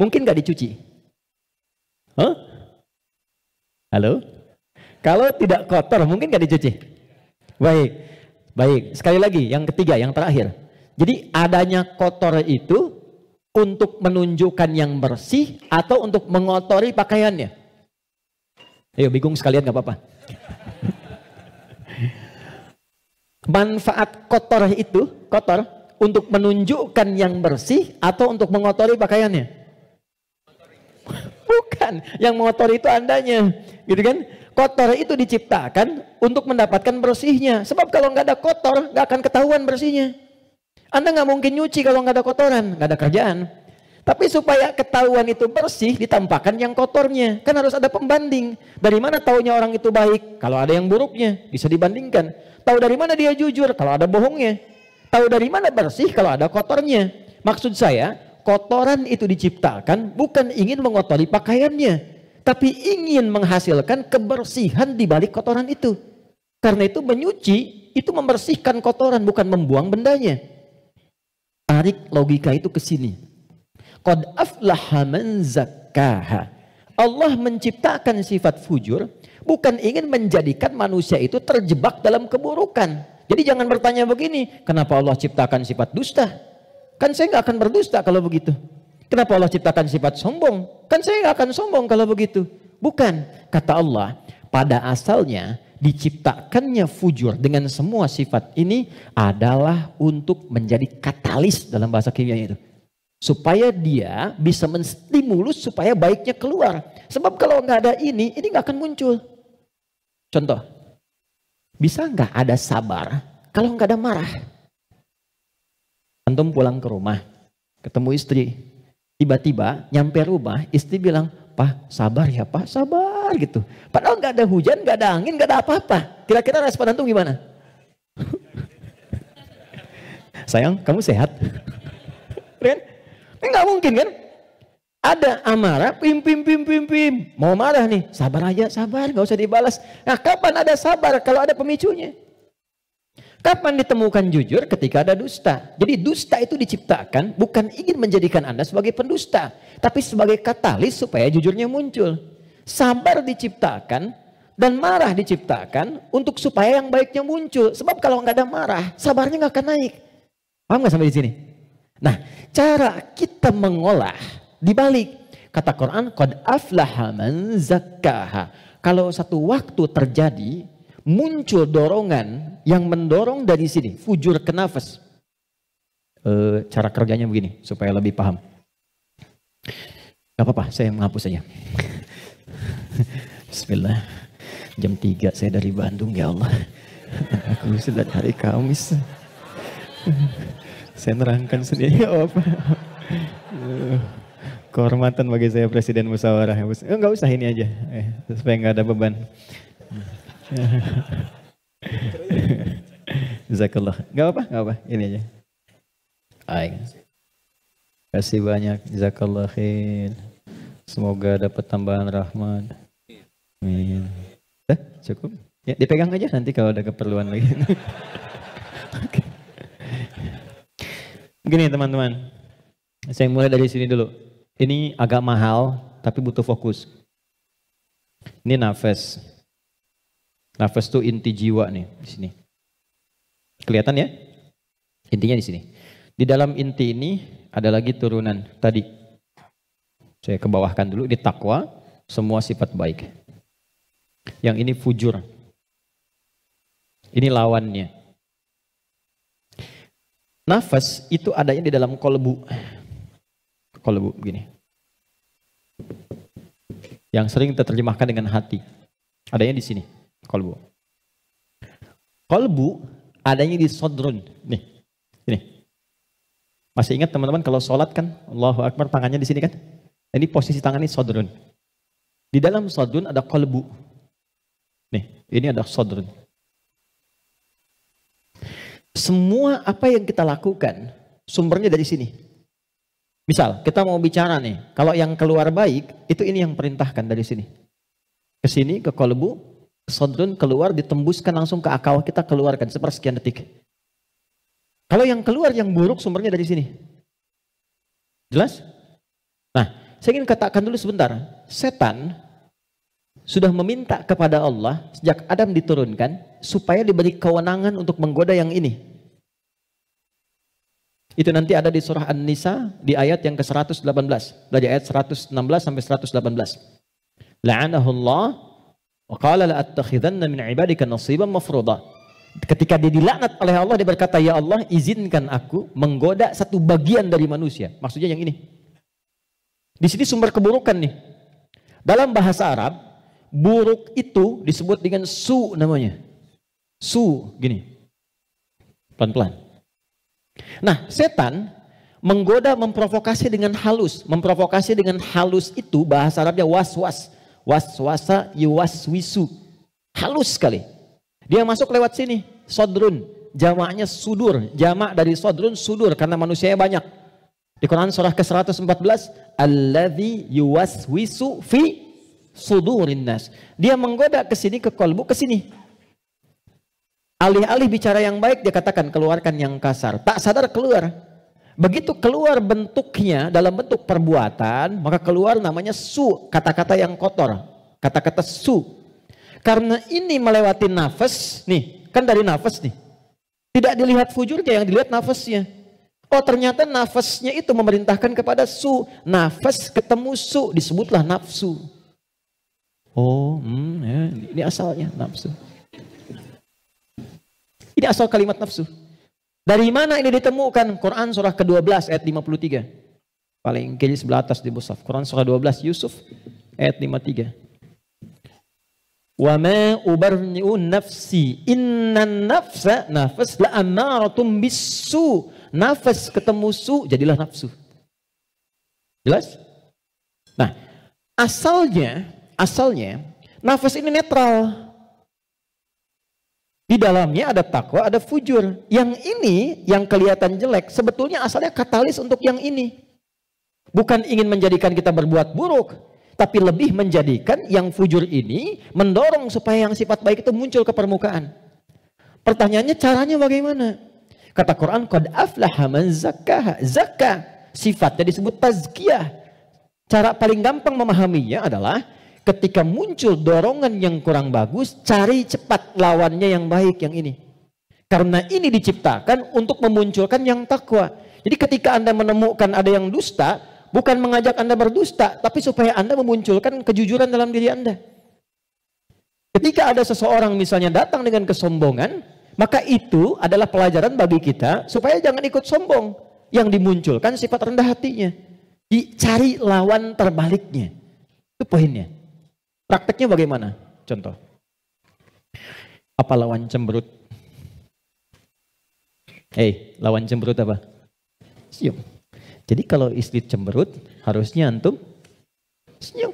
mungkin gak dicuci? Huh? Halo? Kalau tidak kotor, mungkin gak dicuci? Baik, baik. Sekali lagi, yang ketiga, yang terakhir. Jadi adanya kotor itu untuk menunjukkan yang bersih atau untuk mengotori pakaiannya? Ayo bingung sekalian gak apa-apa. Manfaat kotor itu, kotor, untuk menunjukkan yang bersih atau untuk mengotori pakaiannya? Bukan, yang mengotori itu andanya, gitu kan? Kotor itu diciptakan untuk mendapatkan bersihnya. Sebab kalau nggak ada kotor, nggak akan ketahuan bersihnya. Anda nggak mungkin nyuci kalau nggak ada kotoran, nggak ada kerjaan. Tapi supaya ketahuan itu bersih, ditampakkan yang kotornya. Kan harus ada pembanding. Dari mana taunya orang itu baik? Kalau ada yang buruknya, bisa dibandingkan. Tahu dari mana dia jujur? Kalau ada bohongnya. Tahu dari mana bersih? Kalau ada kotornya. Maksud saya, kotoran itu diciptakan bukan ingin mengotori pakaiannya, tapi ingin menghasilkan kebersihan di balik kotoran itu. Karena itu menyuci, itu membersihkan kotoran, bukan membuang bendanya. Tarik logika itu ke sini. Qad aflaha man zakkaha. Allah menciptakan sifat fujur bukan ingin menjadikan manusia itu terjebak dalam keburukan. Jadi jangan bertanya begini, kenapa Allah ciptakan sifat dusta? Kan saya nggak akan berdusta kalau begitu. Kenapa Allah ciptakan sifat sombong? Kan saya nggak akan sombong kalau begitu. Bukan, kata Allah, pada asalnya diciptakannya fujur dengan semua sifat ini adalah untuk menjadi katalis dalam bahasa kimianya itu. Supaya dia bisa menstimulus supaya baiknya keluar. Sebab kalau nggak ada ini nggak akan muncul. Contoh, bisa nggak ada sabar kalau nggak ada marah? Antum pulang ke rumah, ketemu istri, tiba-tiba nyampe rumah, istri bilang, "Pak, sabar ya Pak, sabar," gitu. Padahal nggak ada hujan, nggak ada angin, nggak ada apa-apa. Kira-kira respon antum gimana? Sayang, kamu sehat? Kan? Nggak mungkin kan? Ada amarah, pim. Mau marah nih, sabar aja, sabar, nggak usah dibalas. Nah, kapan ada sabar kalau ada pemicunya? Kapan ditemukan jujur? Ketika ada dusta. Jadi dusta itu diciptakan bukan ingin menjadikan Anda sebagai pendusta, tapi sebagai katalis supaya jujurnya muncul. Sabar diciptakan dan marah diciptakan untuk supaya yang baiknya muncul. Sebab kalau nggak ada marah, sabarnya nggak akan naik. Paham nggak sampai di sini? Nah, cara kita mengolah dibalik. Kata Quran, qad aflaha man zakkaha. Kalau satu waktu terjadi, muncul dorongan yang mendorong dari sini, fujur ke nafas. Cara kerjanya begini, supaya lebih paham. Gak apa-apa, saya menghapus saja. Bismillah. Jam 3 saya dari Bandung, ya Allah. Aku sudah hari Kamis. Saya nerangkan sendiri apa. Kehormatan bagi saya Presiden Musyawarah. Enggak usah ini aja, supaya nggak ada beban. Jazakallah. Nggak apa, ini aja. Baik. Kasih banyak. Jazakallah khair. Semoga dapat tambahan rahmat. Amin. Cukup. Ya, dipegang aja nanti kalau ada keperluan lagi. Okay. Begini teman-teman, saya mulai dari sini dulu. Ini agak mahal, tapi butuh fokus. Ini nafas. Nafas itu inti jiwa nih di sini. Kelihatan ya? Intinya di sini. Di dalam inti ini ada lagi turunan tadi. Saya kebawahkan dulu, di takwa, semua sifat baik. Yang ini fujur. Ini lawannya. Nafas itu adanya di dalam kolbu. Kolbu begini. Yang sering terjemahkan dengan hati. Adanya di sini, kolbu. Kolbu adanya di sodrun. Nih, ini. Masih ingat teman-teman kalau sholat kan, Allahu Akbar, tangannya di sini kan? Ini posisi tangan ini sodrun. Di dalam sodrun ada kolbu. Nih, ini ada sodrun. Semua apa yang kita lakukan, sumbernya dari sini. Misal, kita mau bicara nih, kalau yang keluar baik, itu ini yang perintahkan dari sini. Ke sini, ke kolbu, ke sodrun, keluar, ditembuskan langsung ke akal, kita keluarkan sepersekian detik. Kalau yang keluar, yang buruk, sumbernya dari sini. Jelas? Nah, saya ingin katakan dulu sebentar, setan sudah meminta kepada Allah sejak Adam diturunkan supaya diberi kewenangan untuk menggoda yang ini. Itu nanti ada di surah An-Nisa di ayat yang ke-118. Dari ayat 116 sampai 118. La'anahullah wa qala la'attakhidanna min ibadika nasiban mafruḍa. Ketika dia dilaknat oleh Allah, dia berkata, ya Allah, izinkan aku menggoda satu bagian dari manusia. Maksudnya yang ini. Di sini sumber keburukan nih. Dalam bahasa Arab, buruk itu disebut dengan su namanya. Su, gini. Pelan-pelan. Nah, setan menggoda, memprovokasi dengan halus. Memprovokasi dengan halus itu bahasa Arabnya waswas. Waswasa yuwaswisu. Halus sekali. Dia masuk lewat sini. Sodrun. Jamaknya sudur. Jamak dari sodrun sudur. Karena manusianya banyak. Di Quran surah ke-114. Alladzi yuwaswisu fi sudurin nas. Dia menggoda ke sini, ke kolbu, ke sini. Alih-alih bicara yang baik, dia katakan keluarkan yang kasar. Tak sadar keluar. Begitu keluar bentuknya dalam bentuk perbuatan, maka keluar namanya su, kata-kata yang kotor. Kata-kata su. Karena ini melewati nafas, nih, kan dari nafas nih. Tidak dilihat fujurnya, yang dilihat nafasnya. Oh, ternyata nafasnya itu memerintahkan kepada su. Nafas ketemu su, disebutlah nafsu. Oh, ya, ini asalnya nafsu. Ini asal kalimat nafsu. Dari mana ini ditemukan? Quran surah ke-12 ayat 53. Paling kiri sebelah atas di mushaf. Quran surah 12 Yusuf ayat 53. Wa ma ubarni'u nafsi innan nafsa nafas la'amaratum bisu. Nafas ketemu su jadilah nafsu. Jelas? Nah, asalnya nafas ini netral. Di dalamnya ada takwa, ada fujur. Yang ini, yang kelihatan jelek, sebetulnya asalnya katalis untuk yang ini. Bukan ingin menjadikan kita berbuat buruk, tapi lebih menjadikan yang fujur ini mendorong supaya yang sifat baik itu muncul ke permukaan. Pertanyaannya caranya bagaimana? Kata Quran, qad aflaha man zakkaha. Zakka, sifatnya disebut tazkiyah. Cara paling gampang memahaminya adalah ketika muncul dorongan yang kurang bagus, cari cepat lawannya yang baik, yang ini. Karena ini diciptakan untuk memunculkan yang takwa. Jadi ketika Anda menemukan ada yang dusta, bukan mengajak Anda berdusta, tapi supaya Anda memunculkan kejujuran dalam diri Anda. Ketika ada seseorang misalnya datang dengan kesombongan, maka itu adalah pelajaran bagi kita supaya jangan ikut sombong. Yang dimunculkan sifat rendah hatinya. Dicari lawan terbaliknya. Itu poinnya. Prakteknya bagaimana? Contoh. Apa lawan cemberut? Lawan cemberut apa? Senyum. Jadi kalau istri cemberut, harusnya antum senyum.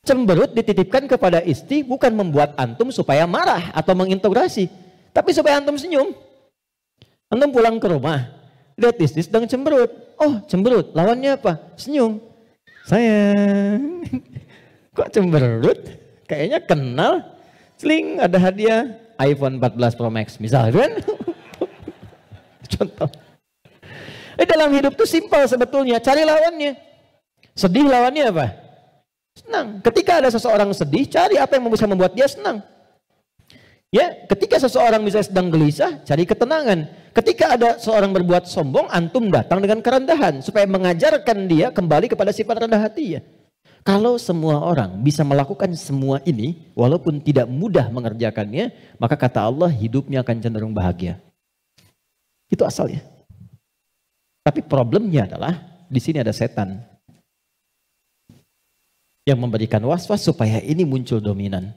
Cemberut dititipkan kepada istri bukan membuat antum supaya marah atau mengintegrasi, tapi supaya antum senyum. Antum pulang ke rumah, lihat istri sedang cemberut. Oh, cemberut. Lawannya apa? Senyum. Sayang. Kok cemberut? Kayaknya kenal. Sling, ada hadiah iPhone 14 Pro Max misalnya kan. Contoh. Dalam hidup itu simpel sebetulnya. Cari lawannya. Sedih lawannya apa? Senang. Ketika ada seseorang sedih, cari apa yang bisa membuat dia senang. Ya, ketika seseorang misalnya sedang gelisah, cari ketenangan. Ketika ada seorang berbuat sombong, antum datang dengan kerendahan supaya mengajarkan dia kembali kepada sifat rendah hati ya. Kalau semua orang bisa melakukan semua ini, walaupun tidak mudah mengerjakannya, maka kata Allah hidupnya akan cenderung bahagia. Itu asalnya. Tapi problemnya adalah di sini ada setan yang memberikan was-was supaya ini muncul dominan.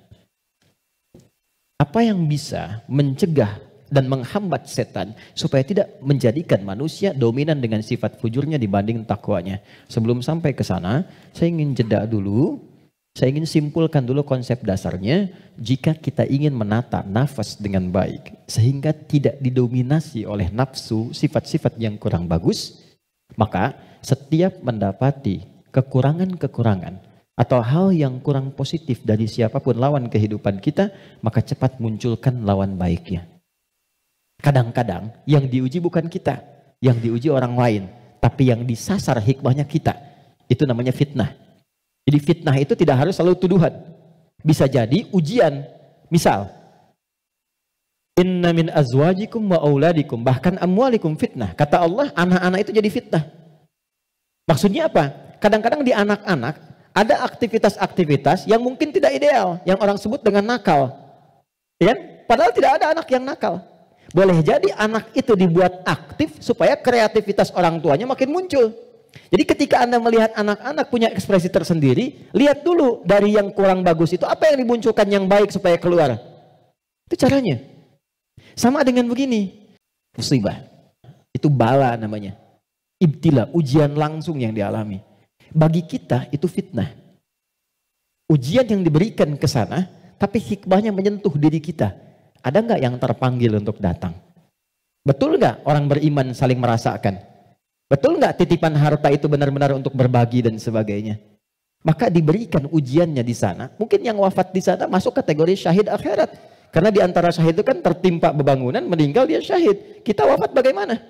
Apa yang bisa mencegah dan menghambat setan supaya tidak menjadikan manusia dominan dengan sifat fujurnya dibanding takwanya? Sebelum sampai ke sana, saya ingin jeda dulu. Saya ingin simpulkan dulu konsep dasarnya. Jika kita ingin menata nafas dengan baik sehingga tidak didominasi oleh nafsu sifat-sifat yang kurang bagus, maka setiap mendapati kekurangan-kekurangan atau hal yang kurang positif dari siapapun lawan kehidupan kita, maka cepat munculkan lawan baiknya. Kadang-kadang yang diuji bukan kita, yang diuji orang lain, tapi yang disasar hikmahnya kita. Itu namanya fitnah. Jadi fitnah itu tidak harus selalu tuduhan. Bisa jadi ujian. Misal, inna min azwajikum wa auladikum, bahkan amwalikum fitnah. Kata Allah, anak-anak itu jadi fitnah. Maksudnya apa? Kadang-kadang di anak-anak ada aktivitas-aktivitas yang mungkin tidak ideal, yang orang sebut dengan nakal. Ya? Padahal tidak ada anak yang nakal. Boleh jadi anak itu dibuat aktif supaya kreativitas orang tuanya makin muncul. Jadi ketika Anda melihat anak-anak punya ekspresi tersendiri, lihat dulu dari yang kurang bagus itu apa yang dimunculkan yang baik supaya keluar. Itu caranya. Sama dengan begini, musibah. Itu bala namanya. Ibtila, ujian langsung yang dialami. Bagi kita itu fitnah. Ujian yang diberikan ke sana, tapi hikmahnya menyentuh diri kita. Ada nggak yang terpanggil untuk datang? Betul nggak orang beriman saling merasakan? Betul nggak titipan harta itu benar-benar untuk berbagi dan sebagainya? Maka diberikan ujiannya di sana. Mungkin yang wafat di sana masuk kategori syahid akhirat. Karena di antara syahid itu kan tertimpa bebangunan, meninggal dia syahid. Kita wafat bagaimana?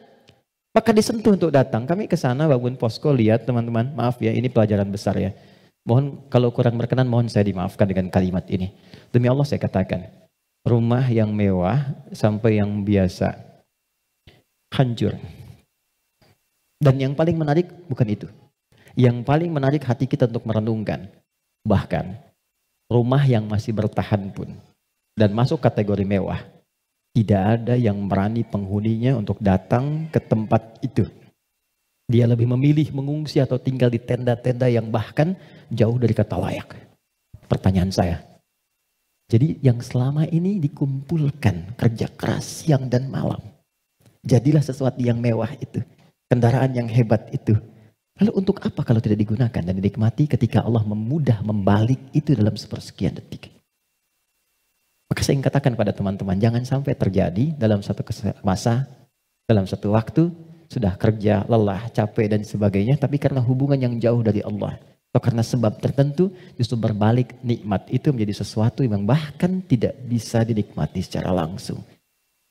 Maka disentuh untuk datang. Kami ke sana bangun posko, lihat teman-teman, maaf ya, ini pelajaran besar ya. Mohon kalau kurang berkenan, mohon saya dimaafkan dengan kalimat ini. Demi Allah saya katakan, rumah yang mewah sampai yang biasa hancur. Dan yang paling menarik bukan itu. Yang paling menarik hati kita untuk merenungkan. Bahkan rumah yang masih bertahan pun dan masuk kategori mewah, tidak ada yang berani penghuninya untuk datang ke tempat itu. Dia lebih memilih mengungsi atau tinggal di tenda-tenda yang bahkan jauh dari kata layak. Pertanyaan saya, jadi yang selama ini dikumpulkan kerja keras siang dan malam, jadilah sesuatu yang mewah itu, kendaraan yang hebat itu, lalu untuk apa kalau tidak digunakan dan dinikmati ketika Allah memudah membalik itu dalam sepersekian detik? Maka saya ingin katakan pada teman-teman, jangan sampai terjadi dalam satu masa, dalam satu waktu, sudah kerja, lelah, capek dan sebagainya, tapi karena hubungan yang jauh dari Allah, atau karena sebab tertentu, justru berbalik nikmat itu menjadi sesuatu yang bahkan tidak bisa dinikmati secara langsung.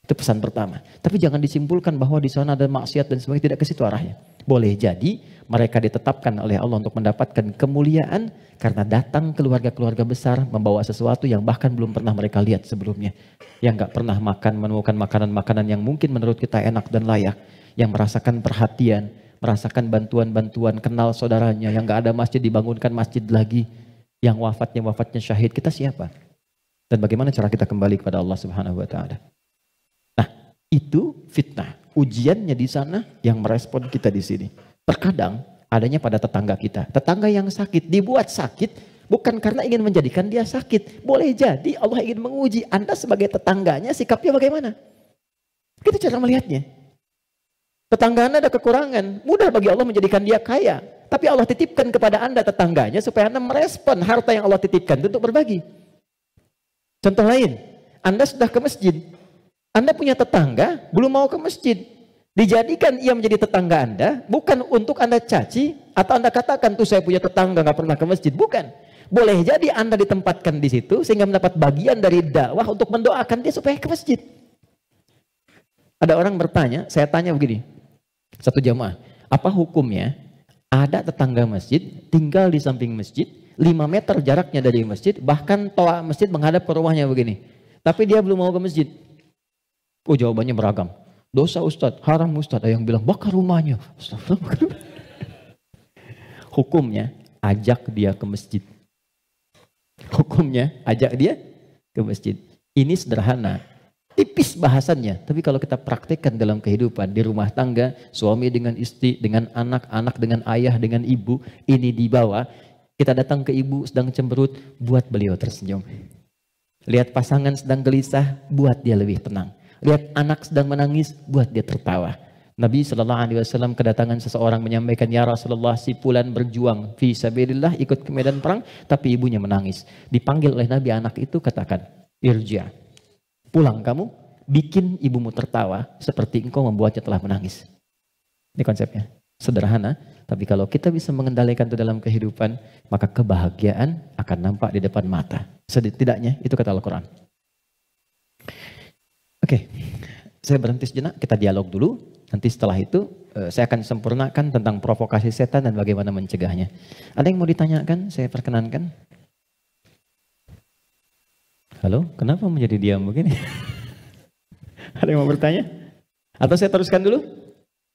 Itu pesan pertama. Tapi jangan disimpulkan bahwa di sana ada maksiat dan sebagainya, tidak ke situ arahnya. Boleh jadi mereka ditetapkan oleh Allah untuk mendapatkan kemuliaan karena datang keluarga-keluarga besar membawa sesuatu yang bahkan belum pernah mereka lihat sebelumnya. Yang gak pernah menemukan makanan-makanan yang mungkin menurut kita enak dan layak. Yang merasakan perhatian, merasakan bantuan-bantuan, kenal saudaranya. Yang gak ada masjid, dibangunkan masjid lagi. Yang wafatnya syahid. Kita siapa? Dan bagaimana cara kita kembali kepada Allah Subhanahu wa Ta'ala? Nah, itu fitnah. Ujiannya di sana yang merespon kita di sini. Terkadang adanya pada tetangga kita. Tetangga yang sakit dibuat sakit bukan karena ingin menjadikan dia sakit. Boleh jadi Allah ingin menguji Anda sebagai tetangganya, sikapnya bagaimana? Kita cara melihatnya. Tetangga Anda ada kekurangan, mudah bagi Allah menjadikan dia kaya. Tapi Allah titipkan kepada Anda tetangganya supaya Anda merespon harta yang Allah titipkan untuk berbagi. Contoh lain, Anda sudah ke masjid. Anda punya tetangga, belum mau ke masjid. Dijadikan ia menjadi tetangga Anda, bukan untuk Anda caci, atau Anda katakan, tuh saya punya tetangga gak pernah ke masjid. Bukan. Boleh jadi Anda ditempatkan di situ, sehingga mendapat bagian dari dakwah untuk mendoakan dia supaya ke masjid. Ada orang bertanya, saya tanya begini, satu jamaah, apa hukumnya Ada tetangga masjid, tinggal di samping masjid, 5 meter jaraknya dari masjid, bahkan toa masjid menghadap ke rumahnya begini. Tapi dia belum mau ke masjid. Oh, jawabannya beragam. Dosa Ustadz, haram Ustadz. Ada yang bilang bakar rumahnya. Hukumnya, ajak dia ke masjid. Hukumnya, ajak dia ke masjid. Ini sederhana. Tipis bahasannya, tapi kalau kita praktekkan dalam kehidupan di rumah tangga, suami dengan istri, dengan anak, anak dengan ayah, dengan ibu, ini dibawa, kita datang ke ibu sedang cemberut, buat beliau tersenyum. Lihat pasangan sedang gelisah, buat dia lebih tenang. Lihat anak sedang menangis, buat dia tertawa. Nabi SAW kedatangan seseorang menyampaikan, ya Rasulullah, si fulan berjuang fi sabilillah, ikut ke medan perang, tapi ibunya menangis. Dipanggil oleh Nabi anak itu, katakan, irja. Pulang kamu, bikin ibumu tertawa seperti engkau membuatnya telah menangis. Ini konsepnya. Sederhana, tapi kalau kita bisa mengendalikan itu dalam kehidupan, maka kebahagiaan akan nampak di depan mata. Setidaknya itu kata Al-Quran. Oke, saya berhenti sejenak, kita dialog dulu. Nanti setelah itu saya akan sempurnakan tentang provokasi setan dan bagaimana mencegahnya. Ada yang mau ditanyakan? Saya perkenankan. Halo, kenapa menjadi diam begini? Ada yang mau bertanya? Atau saya teruskan dulu?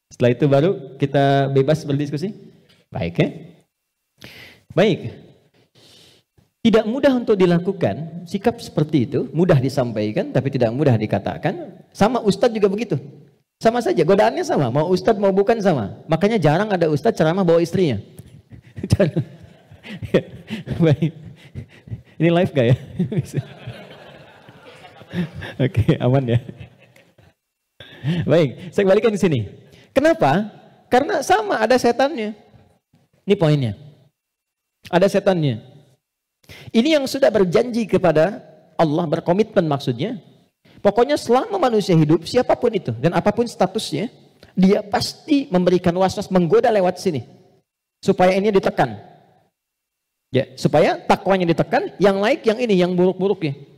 Setelah itu baru kita bebas berdiskusi? Baik ya? Baik. Tidak mudah untuk dilakukan, sikap seperti itu, mudah disampaikan tapi tidak mudah dikatakan. Sama Ustadz juga begitu. Sama saja, godaannya sama, mau Ustadz mau bukan sama. Makanya jarang ada Ustadz ceramah bawa istrinya. Baik. Ini live gak ya? Oke, aman ya. Baik, saya kembalikan ke sini. Kenapa? Karena sama, ada setannya. Ini poinnya. Ada setannya. Ini yang sudah berjanji kepada Allah, berkomitmen maksudnya. Pokoknya selama manusia hidup, siapapun itu, dan apapun statusnya, dia pasti memberikan waswas, menggoda lewat sini. Supaya ini ditekan. Ya, supaya takwanya ditekan, yang naik yang ini, yang buruk-buruknya.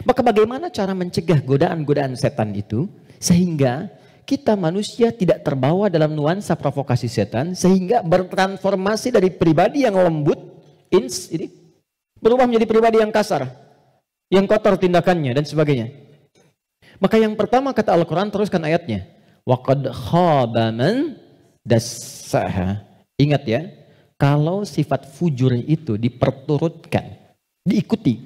Maka bagaimana cara mencegah godaan-godaan setan itu sehingga kita manusia tidak terbawa dalam nuansa provokasi setan, sehingga bertransformasi dari pribadi yang lembut ini berubah menjadi pribadi yang kasar, yang kotor tindakannya dan sebagainya. Maka yang pertama kata Al-Quran, teruskan ayatnya, waqad khaba man dassaha. Ingat ya, kalau sifat fujur itu diperturutkan, diikuti,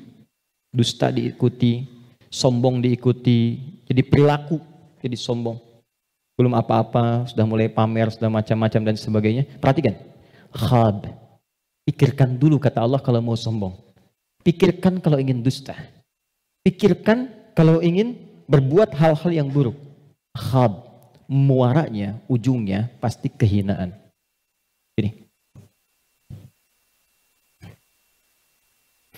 dusta diikuti, sombong diikuti, jadi perilaku, jadi sombong. Belum apa-apa, sudah mulai pamer, sudah macam-macam dan sebagainya. Perhatikan, khab. Pikirkan dulu kata Allah kalau mau sombong. Pikirkan kalau ingin dusta. Pikirkan kalau ingin berbuat hal-hal yang buruk. Khab. Muaranya, ujungnya pasti kehinaan. Ini.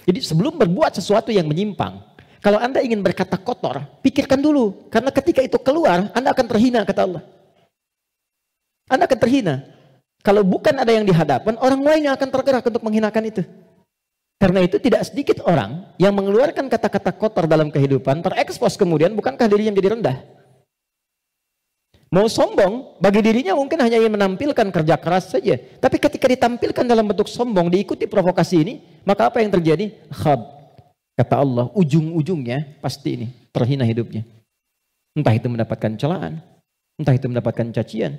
Jadi sebelum berbuat sesuatu yang menyimpang, kalau Anda ingin berkata kotor, pikirkan dulu. Karena ketika itu keluar, Anda akan terhina, kata Allah. Anda akan terhina. Kalau bukan ada yang dihadapan, orang lain yang akan tergerak untuk menghinakan itu. Karena itu tidak sedikit orang yang mengeluarkan kata-kata kotor dalam kehidupan, terekspos kemudian, bukankah dirinya menjadi rendah? Mau sombong, bagi dirinya mungkin hanya ingin menampilkan kerja keras saja. Tapi ketika ditampilkan dalam bentuk sombong, diikuti provokasi ini, maka apa yang terjadi? Khab. Kata Allah, ujung-ujungnya pasti ini, terhina hidupnya. Entah itu mendapatkan celaan, entah itu mendapatkan cacian.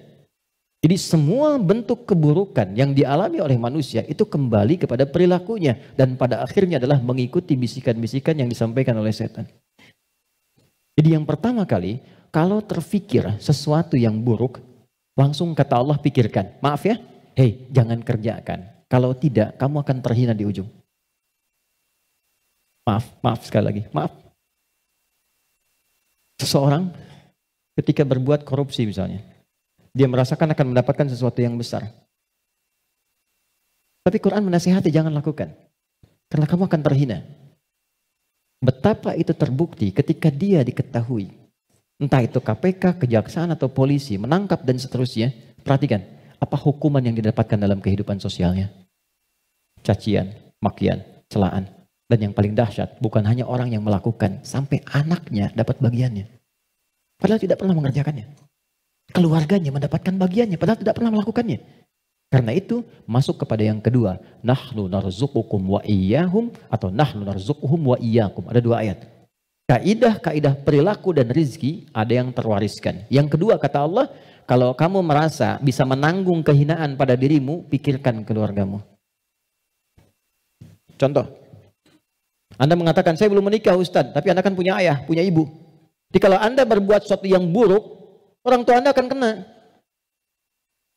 Jadi semua bentuk keburukan yang dialami oleh manusia itu kembali kepada perilakunya. Dan pada akhirnya adalah mengikuti bisikan-bisikan yang disampaikan oleh setan. Jadi yang pertama kali, kalau terfikir sesuatu yang buruk, langsung kata Allah pikirkan. Maaf ya, hei jangan kerjakan. Kalau tidak, kamu akan terhina di ujung. Maaf sekali lagi, maaf. Seseorang ketika berbuat korupsi misalnya, dia merasakan akan mendapatkan sesuatu yang besar. Tapi Quran menasihati jangan lakukan. Karena kamu akan terhina. Betapa itu terbukti ketika dia diketahui. Entah itu KPK, kejaksaan atau polisi menangkap dan seterusnya. Perhatikan, apa hukuman yang didapatkan dalam kehidupan sosialnya? Cacian, makian, celaan. Dan yang paling dahsyat, bukan hanya orang yang melakukan, sampai anaknya dapat bagiannya. Padahal tidak pernah mengerjakannya. keluarganya mendapatkan bagiannya padahal tidak pernah melakukannya. Karena itu masuk kepada yang kedua, nahnu narzuqukum wa iyyahum atau nahnu narzuquhum wa iyyakum. Ada dua ayat. Kaidah-kaidah perilaku dan rizki ada yang terwariskan. Yang kedua kata Allah, kalau kamu merasa bisa menanggung kehinaan pada dirimu, pikirkan keluargamu. Contoh, Anda mengatakan saya belum menikah Ustadz, tapi Anda kan punya ayah, punya ibu. Jadi kalau Anda berbuat sesuatu yang buruk, orang tua Anda akan kena.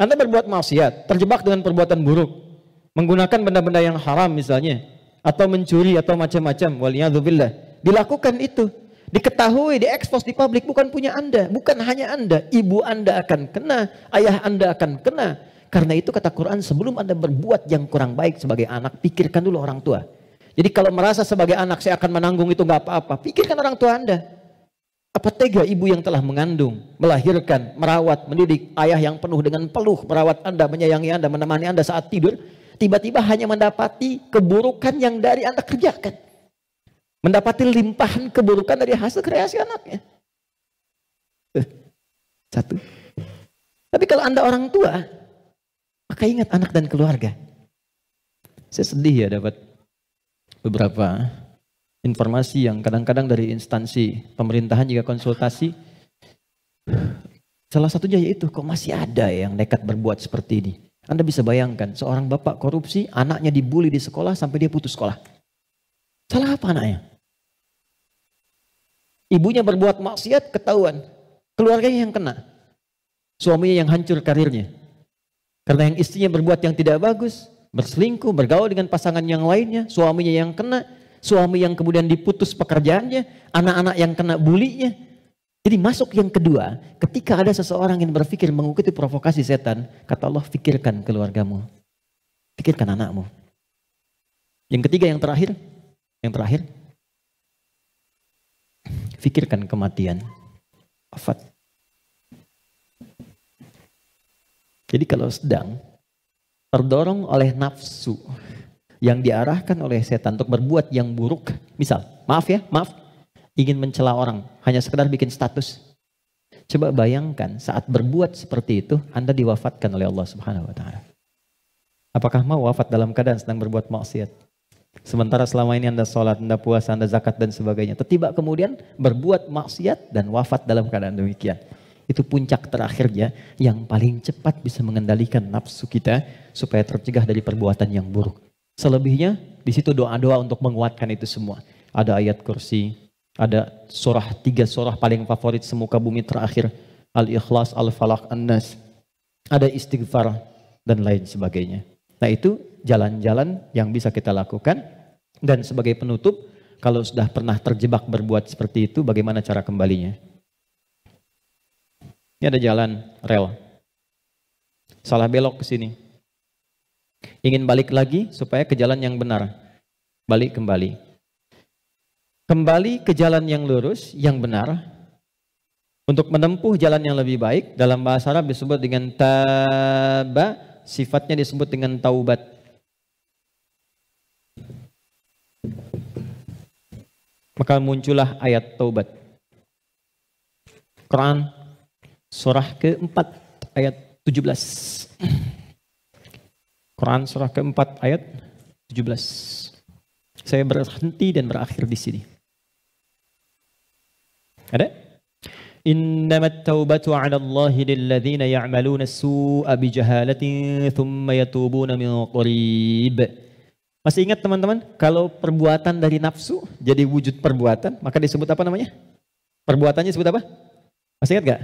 Anda berbuat maksiat, terjebak dengan perbuatan buruk, menggunakan benda-benda yang haram misalnya, atau mencuri atau macam-macam, waliyadzubillah. Dilakukan itu, diketahui, diekspos di publik, bukan punya Anda, bukan hanya Anda, ibu Anda akan kena, ayah Anda akan kena. Karena itu kata Quran, sebelum Anda berbuat yang kurang baik sebagai anak, pikirkan dulu orang tua. Jadi kalau merasa sebagai anak saya akan menanggung itu nggak apa-apa, pikirkan orang tua Anda. Apa tega ibu yang telah mengandung, melahirkan, merawat, mendidik, ayah yang penuh dengan peluh, merawat Anda, menyayangi Anda, menemani Anda saat tidur, tiba-tiba hanya mendapati keburukan yang dari Anda kerjakan. Mendapati limpahan keburukan dari hasil kreasi anaknya. Satu. Tapi kalau Anda orang tua, maka ingat anak dan keluarga. Saya sedih ya dapat beberapa informasi yang kadang-kadang dari instansi pemerintahan juga konsultasi. Salah satunya yaitu kok masih ada yang nekat berbuat seperti ini. Anda bisa bayangkan seorang bapak korupsi, anaknya dibully di sekolah sampai dia putus sekolah. Salah apa anaknya? Ibunya berbuat maksiat ketahuan, keluarganya yang kena. Suaminya yang hancur karirnya. Karena yang istrinya berbuat yang tidak bagus, berselingkuh, bergaul dengan pasangan yang lainnya, suaminya yang kena. Suami yang kemudian diputus pekerjaannya, anak-anak yang kena bulinya. Jadi masuk yang kedua, ketika ada seseorang yang berpikir mengikuti provokasi setan, kata Allah, pikirkan keluargamu, pikirkan anakmu. Yang ketiga, yang terakhir, pikirkan kematian, wafat. Jadi kalau sedang terdorong oleh nafsu, yang diarahkan oleh setan untuk berbuat yang buruk, misal, maaf, ingin mencela orang, hanya sekedar bikin status. Coba bayangkan saat berbuat seperti itu, Anda diwafatkan oleh Allah Subhanahu Wa Taala. Apakah mau wafat dalam keadaan sedang berbuat maksiat? Sementara selama ini Anda sholat, Anda puasa, Anda zakat dan sebagainya. Tiba kemudian berbuat maksiat dan wafat dalam keadaan demikian. Itu puncak terakhirnya yang paling cepat bisa mengendalikan nafsu kita supaya tercegah dari perbuatan yang buruk. Selebihnya di situ doa-doa untuk menguatkan itu semua. Ada ayat kursi, ada surah, 3 surah paling favorit semuka bumi terakhir, Al-Ikhlas, Al-Falaq, An-Nas. Ada istighfar dan lain sebagainya. Nah itu jalan-jalan yang bisa kita lakukan. Dan sebagai penutup, kalau sudah pernah terjebak berbuat seperti itu, bagaimana cara kembalinya? Ini ada jalan rel, salah belok ke sini. Ingin balik lagi supaya ke jalan yang benar. Balik kembali. Kembali ke jalan yang lurus, yang benar. Untuk menempuh jalan yang lebih baik, dalam bahasa Arab disebut dengan taba, sifatnya disebut dengan taubat. Maka muncullah ayat taubat. Quran surah ke-4 ayat 17. Quran surah ke-4 ayat 17. Saya berhenti dan berakhir di sini. Ada? Innamat taubatu 'ala Allahi lilladzina ya'maluna as-su'a bijahalatin thumma yatubuna min qarib. Masih ingat teman-teman, kalau perbuatan dari nafsu jadi wujud perbuatan, maka disebut apa namanya? Perbuatannya disebut apa? Masih ingat gak?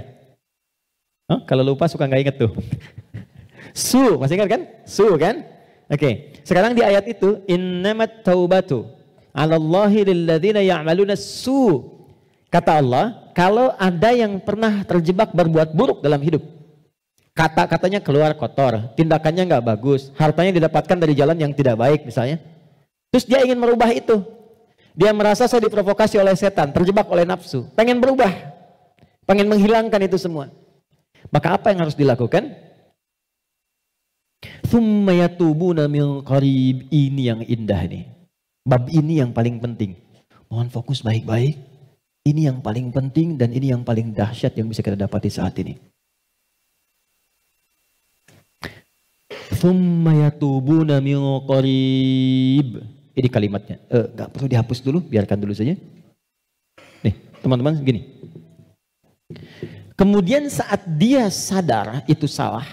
Kalau lupa suka gak ingat tuh. Masih ingat kan? Kan? Oke. Sekarang di ayat itu, innamat taubatu 'ala Allahi lilladzina ya'maluna as-su'. Kata Allah, kalau ada yang pernah terjebak berbuat buruk dalam hidup, kata-katanya keluar kotor, tindakannya nggak bagus, hartanya didapatkan dari jalan yang tidak baik misalnya, terus dia ingin merubah itu, dia merasa saya diprovokasi oleh setan, terjebak oleh nafsu, pengen berubah, pengen menghilangkan itu semua, maka apa yang harus dilakukan? Tsumma yatubuna min qarib. Ini yang indah nih, bab ini yang paling penting, mohon fokus baik-baik. Ini yang paling penting dan ini yang paling dahsyat yang bisa kita dapati saat ini. Tsumma yatubuna min qarib. Ini kalimatnya. Enggak perlu dihapus dulu, biarkan dulu saja. Nih, teman-teman gini. Kemudian saat dia sadar itu salah,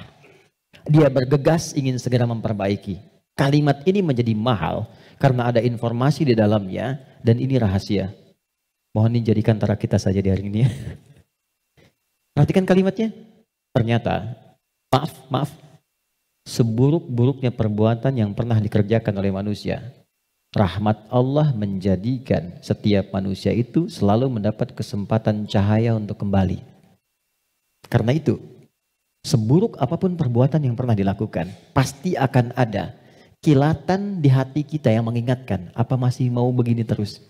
dia bergegas ingin segera memperbaiki. Kalimat ini menjadi mahal karena ada informasi di dalamnya dan ini rahasia. Mohon dijadikan antara kita saja di hari ini ya. Perhatikan kalimatnya. Ternyata, maaf, seburuk-buruknya perbuatan yang pernah dikerjakan oleh manusia, rahmat Allah menjadikan setiap manusia itu selalu mendapat kesempatan cahaya untuk kembali. Karena itu, seburuk apapun perbuatan yang pernah dilakukan, pasti akan ada kilatan di hati kita yang mengingatkan, apa masih mau begini terus?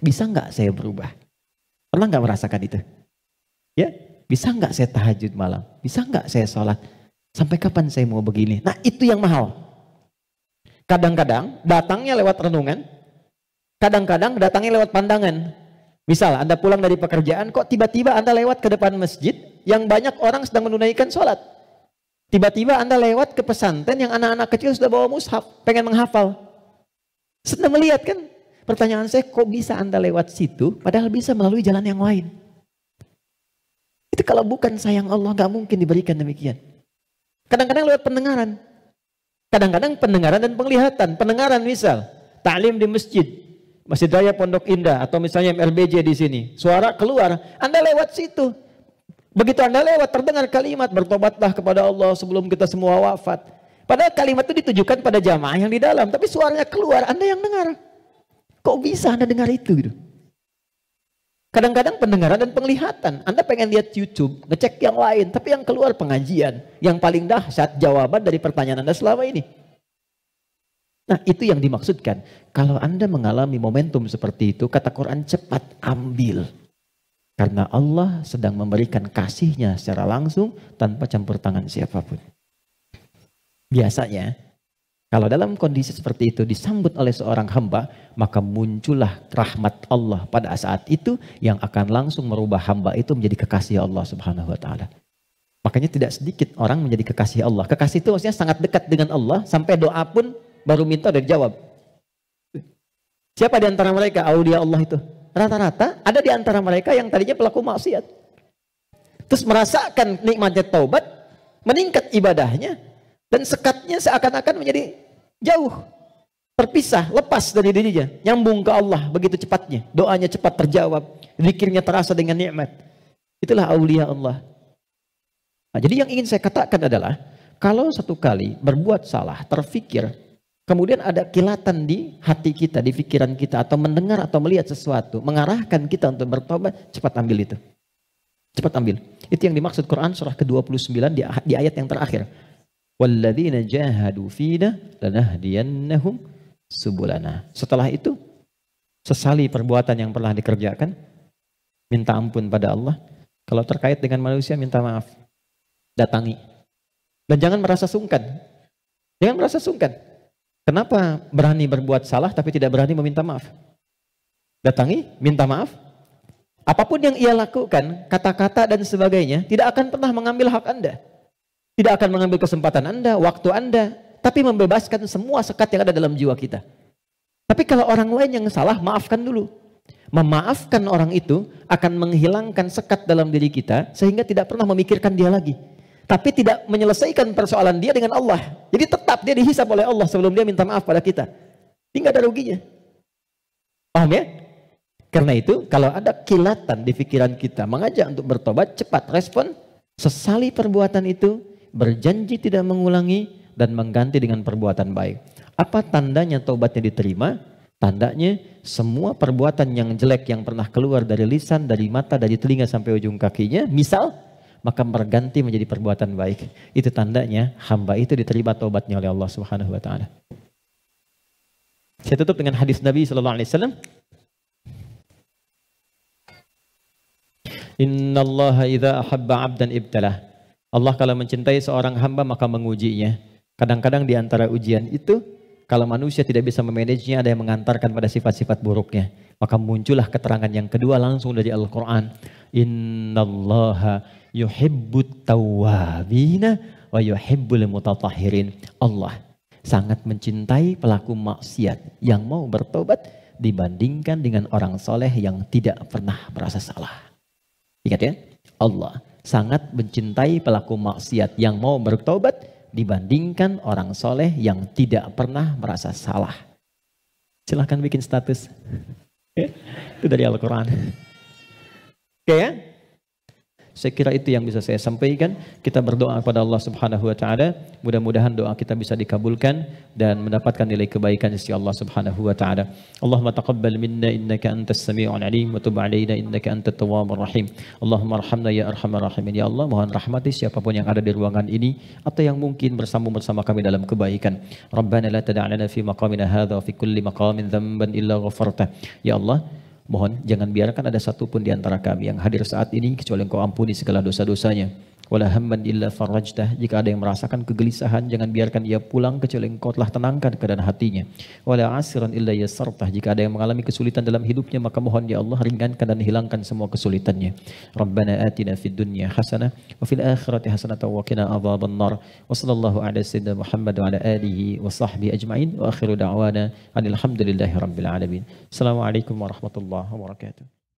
Bisa nggak saya berubah? Pernah nggak merasakan itu? Ya, bisa nggak saya tahajud malam? Bisa nggak saya sholat? Sampai kapan saya mau begini? Nah itu yang mahal. Kadang-kadang datangnya lewat renungan, kadang-kadang datangnya lewat pandangan. Misal Anda pulang dari pekerjaan, kok tiba-tiba Anda lewat ke depan masjid yang banyak orang sedang menunaikan sholat. Tiba-tiba Anda lewat ke pesantren yang anak-anak kecil sudah bawa mushaf, pengen menghafal. Sedang melihat kan? Pertanyaan saya, kok bisa Anda lewat situ padahal bisa melalui jalan yang lain? Itu kalau bukan sayang Allah nggak mungkin diberikan demikian. Kadang-kadang lewat pendengaran. Kadang-kadang pendengaran dan penglihatan. Pendengaran misal, ta'lim di masjid, Masjid Raya Pondok Indah atau misalnya MRBJ di sini. Suara keluar, Anda lewat situ. Begitu Anda lewat terdengar kalimat bertobatlah kepada Allah sebelum kita semua wafat. Padahal kalimat itu ditujukan pada jamaah yang di dalam, tapi suaranya keluar, Anda yang dengar. Kok bisa Anda dengar itu gitu? Kadang-kadang pendengaran dan penglihatan. Anda pengen lihat YouTube, ngecek yang lain, tapi yang keluar pengajian. Yang paling dahsyat jawaban dari pertanyaan Anda selama ini. Nah itu yang dimaksudkan. Kalau Anda mengalami momentum seperti itu, kata Quran cepat ambil. Karena Allah sedang memberikan kasihnya secara langsung tanpa campur tangan siapapun. Biasanya, kalau dalam kondisi seperti itu disambut oleh seorang hamba, maka muncullah rahmat Allah pada saat itu yang akan langsung merubah hamba itu menjadi kekasih Allah Subhanahu wa taala. Makanya tidak sedikit orang menjadi kekasih Allah. Kekasih itu maksudnya sangat dekat dengan Allah sampai doa pun baru minta udah dijawab. Siapa di antara mereka aulia Allah itu? Rata-rata ada di antara mereka yang tadinya pelaku maksiat. Terus merasakan nikmatnya taubat, meningkat ibadahnya, dan sekatnya seakan-akan menjadi jauh, terpisah, lepas dari dirinya, nyambung ke Allah begitu cepatnya, doanya cepat terjawab, zikirnya terasa dengan nikmat. Itulah aulia Allah. Nah, jadi yang ingin saya katakan adalah, kalau satu kali berbuat salah, terfikir, kemudian ada kilatan di hati kita, di pikiran kita, atau mendengar atau melihat sesuatu, mengarahkan kita untuk bertobat, cepat ambil itu. Cepat ambil. Itu yang dimaksud Quran surah ke-29 di ayat yang terakhir. Walladzina jahadu fina lanahdiyannahum subulana. Setelah itu, sesali perbuatan yang pernah dikerjakan, minta ampun pada Allah. Kalau terkait dengan manusia, minta maaf. Datangi. Dan jangan merasa sungkan. Jangan merasa sungkan. Kenapa berani berbuat salah tapi tidak berani meminta maaf? Datangi, minta maaf. Apapun yang ia lakukan, kata-kata dan sebagainya, tidak akan pernah mengambil hak Anda. Tidak akan mengambil kesempatan Anda, waktu Anda, tapi membebaskan semua sekat yang ada dalam jiwa kita. Tapi kalau orang lain yang salah, maafkan dulu. Memaafkan orang itu akan menghilangkan sekat dalam diri kita, sehingga tidak pernah memikirkan dia lagi. Tapi tidak menyelesaikan persoalan dia dengan Allah. Jadi tetap dia dihisab oleh Allah sebelum dia minta maaf pada kita. Ini nggak ada ruginya. Paham ya? Karena itu kalau ada kilatan di pikiran kita mengajak untuk bertobat, cepat respon, sesali perbuatan itu, berjanji tidak mengulangi dan mengganti dengan perbuatan baik. Apa tandanya taubatnya diterima? Tandanya semua perbuatan yang jelek yang pernah keluar dari lisan, dari mata, dari telinga sampai ujung kakinya, misal, maka berganti menjadi perbuatan baik. Itu tandanya hamba itu diterima taubatnya oleh Allah Subhanahu wa taala. Saya tutup dengan hadis Nabi sallallahu alaihi wasallam. Innallaha idza ahabba 'abdan ibtalah. Allah kalau mencintai seorang hamba maka mengujinya. Kadang-kadang di antara ujian itu, kalau manusia tidak bisa memanagenya, ada yang mengantarkan pada sifat-sifat buruknya. Maka muncullah keterangan yang kedua langsung dari Al-Quran. Innallaha yuhibbut tawwabina wa yuhibbul mutatahhirin. Allah sangat mencintai pelaku maksiat yang mau bertobat dibandingkan dengan orang soleh yang tidak pernah merasa salah. Ingat ya, Allah sangat mencintai pelaku maksiat yang mau bertobat dibandingkan orang soleh yang tidak pernah merasa salah. Silahkan bikin status. Itu dari Al-Quran. Oke ya? Saya kira itu yang bisa saya sampaikan. Kita berdoa kepada Allah Subhanahu wa taala, mudah-mudahan doa kita bisa dikabulkan dan mendapatkan nilai kebaikan di sisi Allah Subhanahu wa taala. Allahumma taqabbal minna innaka antas sami'ul alim wa tub 'alaina innaka antat tawwabur rahim. Allahumma arhamna ya arhamar rahimin. Ya Allah, mohon rahmati siapapun yang ada di ruangan ini atau yang mungkin bersambung bersama kami dalam kebaikan. Rabbana la tada' lana fi maqamina hadza wa fi kulli maqamin dhanban illa ghafarta. Ya Allah, mohon jangan biarkan ada satupun di antara kami yang hadir saat ini kecuali Engkau ampuni segala dosa-dosanya. Wala hamman illa farajtah. Jika ada yang merasakan kegelisahan, jangan biarkan ia pulang kecuali Engkau telah tenangkan keadaan hatinya. Wala asiran illa yassartah. Jika ada yang mengalami kesulitan dalam hidupnya, maka mohon ya Allah ringankan dan hilangkan semua kesulitannya. Rabbana atina fid dunya hasanah wa fil akhirati hasanah wa qina adzabannar. Wa sallallahu ala sayyidina Muhammad wa ala alihi wa sahbihi ajma'in wa akhiru da'wana alhamdulillahi rabbil alamin. Assalamualaikum warahmatullahi wabarakatuh.